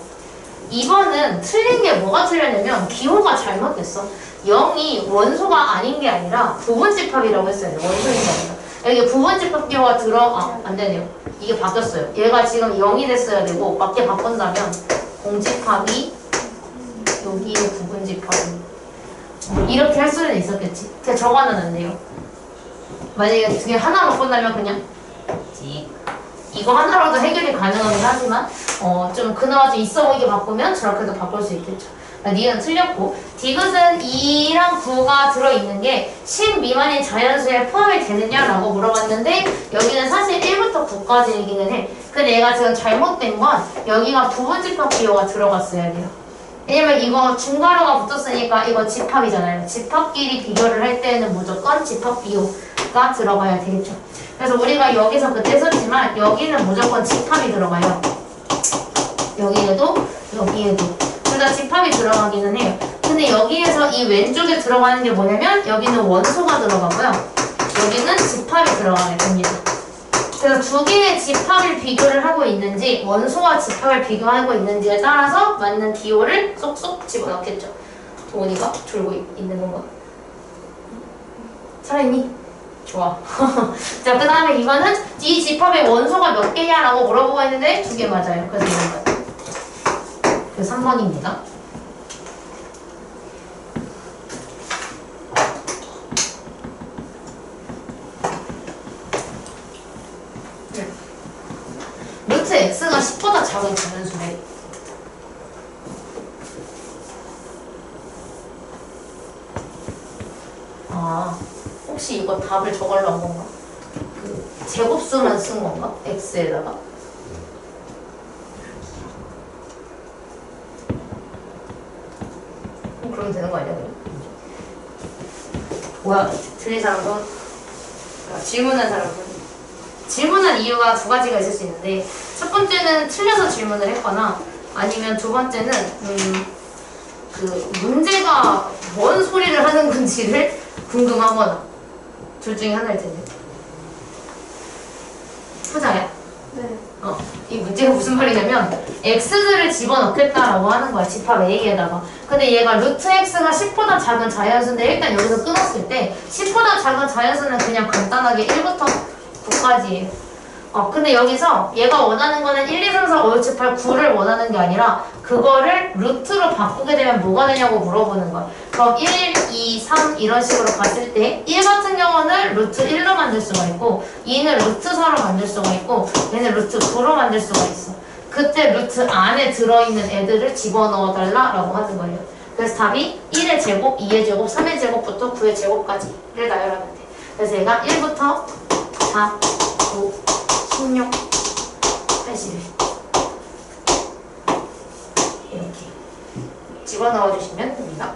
S1: 2번은 틀린 게 뭐가 틀렸냐면 기호가 잘못됐어. 0이 원소가 아닌 게 아니라 부분집합이라고 했어야 돼. 원소인 게 아니라. 여기 부분집합 기호가 안 되네요. 이게 바뀌었어요. 얘가 지금 0이 됐어야 되고 맞게 바꾼다면 공집합이 여기에 부분집합이 이렇게 할 수는 있었겠지. 그냥 적어놨는데요. 만약에 두 개 하나로 끝나면 그냥 이거 하나로도 해결이 가능하긴 하지만 좀 그나마 좀 있어 보이게 바꾸면 저렇게도 바꿀 수 있겠죠. 니은 틀렸고 디귿은 2랑 9가 들어있는 게 10 미만인 자연수에 포함이 되느냐라고 물어봤는데 여기는 사실 1부터 9까지이기는 해. 근데 얘가 지금 잘못된 건 여기가 부분집합 기호가 들어갔어야 돼요. 왜냐면 이거 중괄호가 붙었으니까 이거 집합이잖아요. 집합끼리 비교를 할 때는 무조건 집합 비호가 들어가야 되겠죠. 그래서 우리가 여기서 그때 썼지만 여기는 무조건 집합이 들어가요. 여기에도 여기에도 둘 다 집합이 들어가기는 해요. 근데 여기에서 이 왼쪽에 들어가는 게 뭐냐면 여기는 원소가 들어가고요. 여기는 집합이 들어가게 됩니다. 그래서 두 개의 집합을 비교를 하고 있는지 원소와 집합을 비교하고 있는지에 따라서 맞는 기호를 쏙쏙 집어넣겠죠. 도훈이가 졸고 있는 건가? 살아있니? 좋아. 자, 그 다음에 이거는 이 집합의 원소가 몇 개냐라고 물어보고 있는데 2개 맞아요. 그래서 이건 맞아요. 그 3번입니다. 루트 x가 10보다 작은 자연수래. 아, 혹시 이거 답을 저걸로 한 건가? 그 제곱수만 쓴 건가? x에다가? 그러면 되는 거 아니야? 그럼? 뭐야? 틀린 사람은? 질문한 사람은? 질문한 이유가 2가지가 있을 수 있는데, 첫 번째는 틀려서 질문을 했거나, 아니면 두 번째는 그 문제가 뭔 소리를 하는 건지를 궁금하거나, 둘 중에 하나일 텐데. 후자야.
S2: 네.
S1: 이 문제가 무슨 말이냐면 x들을 집어넣겠다라고 하는 거야. 집합 A에다가. 근데 얘가 루트 x가 10보다 작은 자연수인데 일단 여기서 끊었을 때 10보다 작은 자연수는 그냥 간단하게 1부터 9까지예요. 근데 여기서 얘가 원하는 거는 1, 2, 3, 4, 5, 6, 7, 8, 9를 원하는 게 아니라 그거를 루트로 바꾸게 되면 뭐가 되냐고 물어보는 거야. 그럼 1, 2, 3 이런 식으로 갔을 때 1 같은 경우는 루트 1로 만들 수가 있고 2는 루트 4로 만들 수가 있고 얘는 루트 9로 만들 수가 있어. 그때 루트 안에 들어있는 애들을 집어넣어 달라라고 하는 거예요. 그래서 답이 1의 제곱, 2의 제곱, 3의 제곱부터 9의 제곱까지를 나열하면 돼. 그래서 얘가 1부터 4, 9, 16, 81 이렇게 집어넣어 주시면 됩니다.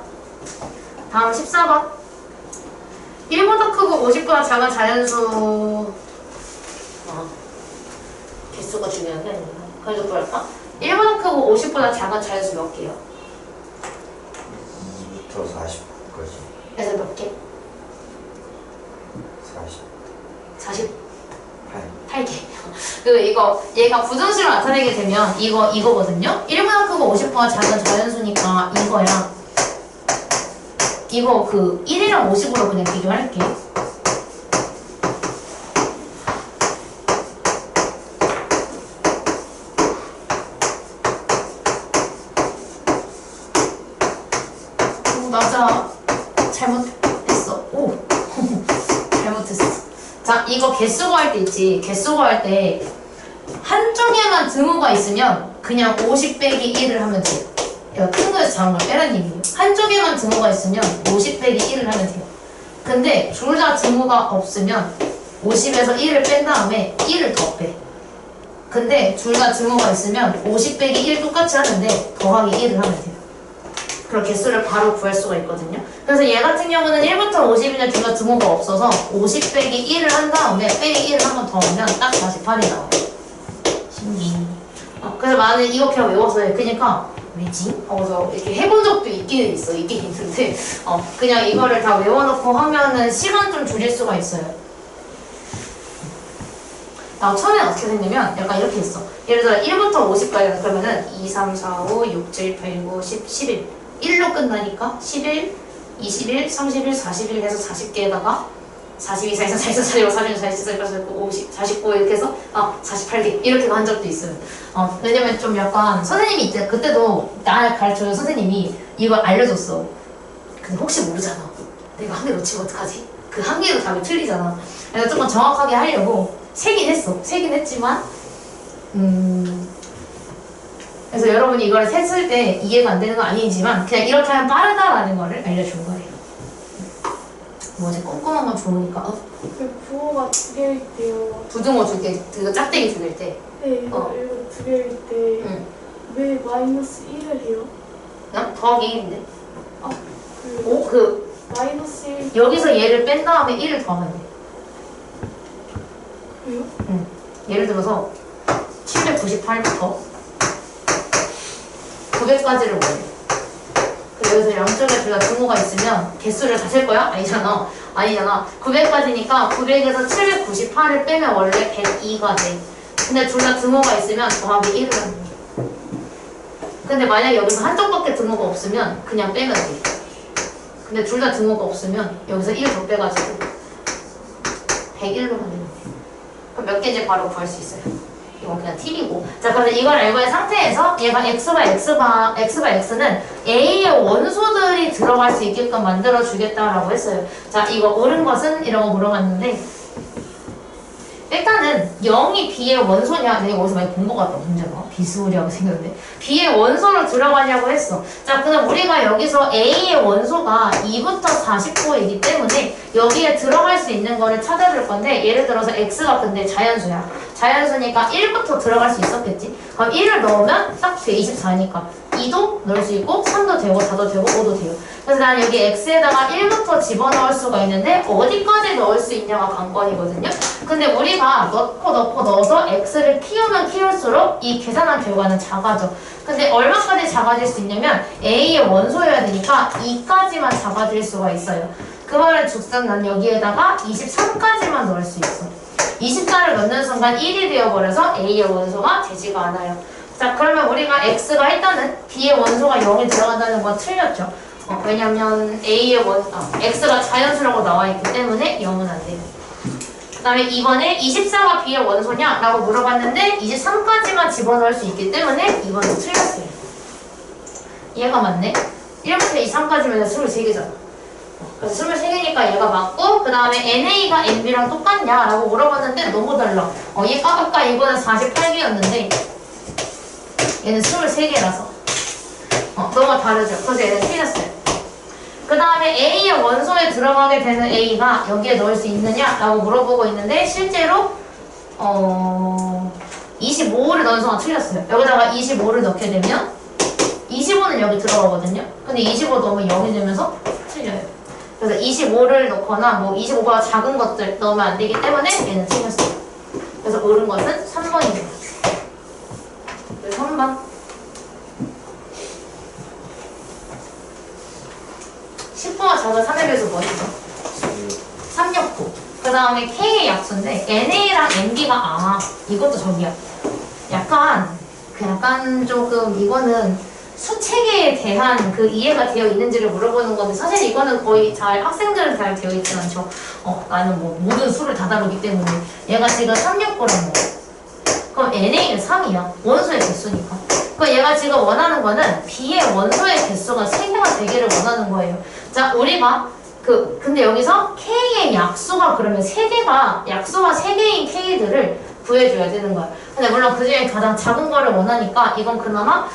S1: 다음 14번 1보다 크고 50보다 작은 자연수 개수가 중요한 게 아닙니다. 그래도 그럴까? 1보다 크고 50보다 작은 자연수 몇 개요?
S3: 2부터 40까지.
S1: 그래서 몇 개?
S3: 40.
S1: 48개. 이거 얘가 부등식으로 나타내게 되면 이거거든요. 1보다 크고 50보다 작은 자연수니까 이거야. 이거 1이랑 50으로 그냥 비교할게. 맞아. 잘못했어. 오. 잘못했어. 자, 이거 개수 구할 때 있지. 개수 구할 때 한쪽에만 등호가 있으면 그냥 50 빼기 1을 하면 돼요. 이거 큰 거에서 작은 걸 빼라는 얘기예요. 한쪽에만 등호가 있으면 50 빼기 1을 하면 돼요. 근데 둘 다 등호가 없으면 50에서 1을 뺀 다음에 1을 더 빼. 근데 둘 다 등호가 있으면 50 빼기 1 똑같이 하는데 더하기 1을 하면 돼요. 그런 개수를 바로 구할 수가 있거든요. 그래서 얘 같은 경우는 1부터 50이냐 둘 다 등호가 없어서 50 빼기 1을 한 다음에 빼기 1을 한 번 더 하면 딱 48이 나와요. 신기. 그래서 나는 이렇게 외웠어요. 그러니까 왜지? 하고서 이렇게 해본 적도 있긴 있는데 그냥 이거를 다 외워놓고 하면은 시간 좀 줄일 수가 있어요. 나 처음에 어떻게 생기면 약간 이렇게 했어. 예를 들어 1부터 50까지는 그러면은 2, 3, 4, 5, 6, 7, 8, 9, 10, 11 1로 끝나니까 11, 21, 31, 41 해서 40개에다가 42, 44, 44, 45, 46, 47, 48, 50, 49 이렇게 해서 48개 이렇게 한 적도 있어요. 왜냐면 좀 약간 선생님이 이때 그때도 날 가르쳐준 선생님이 이걸 알려줬어. 근데 혹시 모르잖아. 내가 한 개 놓치면 어떡하지? 그 한 개로 답이 틀리잖아. 그래서 조금 정확하게 하려고 세긴 했지만 그래서 여러분이 이걸 셌을 때 이해가 안 되는 건 아니지만 그냥 이렇게 하면 빠르다라는 거를 알려준 거예요. 뭐지? 꼼꼼한 건 좋으니까.
S2: 부호가 2개일 때요.
S1: 부등호 2개, 그 짝대기 2개일 때.
S2: 네, 이거 2개일 때. 왜 마이너스 1을 해요?
S1: 그냥 더하기 1인데.
S2: 마이너스 1.
S1: 여기서 얘를 뺀 다음에 1을 더하면 돼.
S2: 왜요?
S1: 예를 들어서 798부터 900까지를 원해. 여기서 양쪽에 둘 다 등호가 있으면 개수를 다 셀 거야? 아니잖아. 900까지니까 900에서 798을 빼면 원래 102가 돼. 근데 둘 다 등호가 있으면 더하기 1을 하는 거야. 근데 만약에 여기서 한쪽밖에 등호가 없으면 그냥 빼면 돼. 근데 둘 다 등호가 없으면 여기서 1 더 빼가지고 101로 만들면 돼. 그럼 몇 개인지 바로 구할 수 있어요. 이건 그냥 팁이고. 자, 그런데 이걸 알고 있는 상태에서 얘가 x가 x는 a의 원소들이 들어갈 수 있게끔 만들어 주겠다라고 했어요. 자, 이거 옳은 것은? 이라고 물어봤는데 일단은 0이 b의 원소냐? 내가 어디서 많이 본 것 같다, 문제가. 비스무리하게 생겼는데. b의 원소로 들어가냐고 했어. 자, 그럼 우리가 여기서 a의 원소가 2부터 49이기 때문에 여기에 들어갈 수 있는 거를 찾아줄 건데, 예를 들어서 x가 근데 자연수야. 자연수니까 1부터 들어갈 수 있었겠지? 그럼 1을 넣으면 딱 돼, 24니까. 2도 넣을 수 있고, 3도 되고, 4도 되고, 5도 돼요. 그래서 난 여기 x에다가 1부터 집어넣을 수가 있는데, 어디까지 넣을 수 있냐가 관건이거든요? 근데 우리가 넣어서 x를 키우면 키울수록 이 계산한 결과는 작아져. 근데 얼마까지 작아질 수 있냐면, a의 원소여야 되니까 2까지만 작아질 수가 있어요. 그 말은 즉슨 난 여기에다가 23까지만 넣을 수 있어. 24를 넣는 순간 1이 되어버려서 a의 원소가 되지가 않아요. 자, 그러면 우리가 x가 일단은 b의 원소가 0이 들어간다는 건 틀렸죠. 왜냐면 x가 자연수라고 나와있기 때문에 0은 안 돼요. 그 다음에 이번에 24가 b의 원소냐? 라고 물어봤는데 23까지만 집어넣을 수 있기 때문에 이번에 틀렸어요. 얘가 맞네? 1부터 23까지면 23개잖아. 그래서 23개니까 얘가 맞고, 그 다음에 NA가 NB랑 똑같냐? 라고 물어봤는데 너무 달라. 얘가 아까 이거는 48개였는데 얘는 23개라서 너무 다르죠. 그래서 얘는 틀렸어요. 그 다음에 A의 원소에 들어가게 되는 A가 여기에 넣을 수 있느냐? 라고 물어보고 있는데 실제로 25를 넣은 순간 틀렸어요. 여기다가 25를 넣게 되면 25는 여기 들어가거든요. 근데 25 넣으면 0이 되면서 틀려요. 그래서 25를 넣거나 뭐 25보다 작은 것들 넣으면 안 되기 때문에 얘는 틀렸어요. 그래서 옳은 것은 3번입니다. 3번. 10호가 작은 3의 배수 뭐였죠? 369. 그 다음에 K의 약수인데 NA랑 NB가 이것도 저기야. 약간 조금 이거는 수체계에 대한 그 이해가 되어 있는지를 물어보는 건데 사실 이거는 거의 잘 학생들은 잘 되어 있진 않죠. 나는 뭐 모든 수를 다 다루기 때문에 얘가 지금 369란 거야. 그럼 NA는 3이야. 원소의 개수니까. 그럼 얘가 지금 원하는 거는 B의 원소의 개수가 3개가 되기를 원하는 거예요. 자, 우리가 근데 여기서 K의 약수가 그러면 3개가, 약수가 3개인 K들을 구해줘야 되는 거야. 근데 물론 그 중에 가장 작은 거를 원하니까 이건 그나마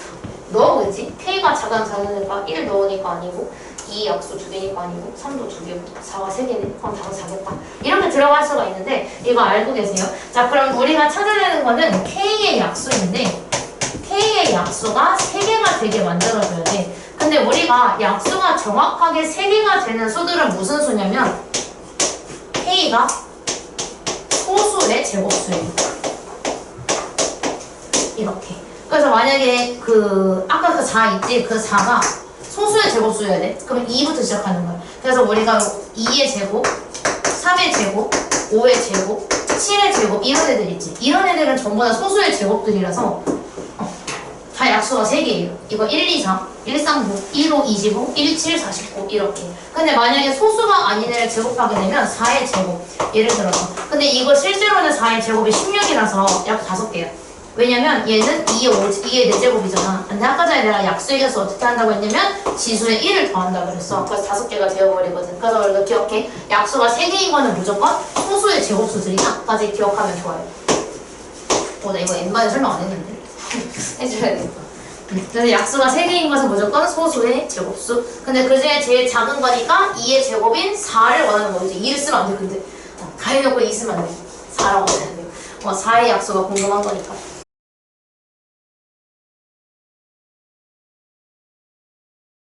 S1: 넣어보겠지? K가 작으니까 1 넣으니까 아니고 2 약수 2개니까 아니고 3도 2개고 4가 3개네? 그럼 답은 4겠다. 이렇게 들어갈 수가 있는데 이거 알고 계세요? 자, 그럼 우리가 찾아내는 거는 K의 약수인데 K의 약수가 3개가 되게 만들어줘야 돼. 근데 우리가 약수가 정확하게 3개가 되는 수들은 무슨 수냐면 K가 소수의 제곱수예요. 이렇게. 그래서 만약에 아까 그 4 있지? 그 4가 소수의 제곱수여야 돼. 그러면 2부터 시작하는 거야. 그래서 우리가 2의 제곱, 3의 제곱, 5의 제곱, 7의 제곱 이런 애들 있지. 이런 애들은 전부 다 소수의 제곱들이라서 다 약수가 3개예요. 이거 1, 2, 3, 1, 3, 9, 1, 5, 25, 1, 7, 49 이렇게. 근데 만약에 소수가 아닌 애를 제곱하게 되면 4의 제곱. 예를 들어서. 근데 이거 실제로는 4의 제곱이 16이라서 약 5개야. 왜냐면 얘는 2의 4제곱이잖아. 근데 아까 전에 내가 약수의 개수 어떻게 한다고 했냐면 지수에 1을 더한다 그랬어. 그래서 5개가 되어버리거든. 그래서 우리가 기억해. 약수가 3개인 거는 무조건 소수의 제곱수들이다까지 기억하면 좋아요. 나 이거 N반에 설명 안 했는데. 해줘야겠다. 그래서 약수가 3개인 것은 무조건 소수의 제곱수. 근데 그 중에 제일 작은 거니까 2의 제곱인 4를 원하는 거지. 2를 쓰면 안 돼. 근데 다 해놓고 2 쓰면 안 돼. 4라고 하면 안 돼요. 4의 약수가 궁금한 거니까.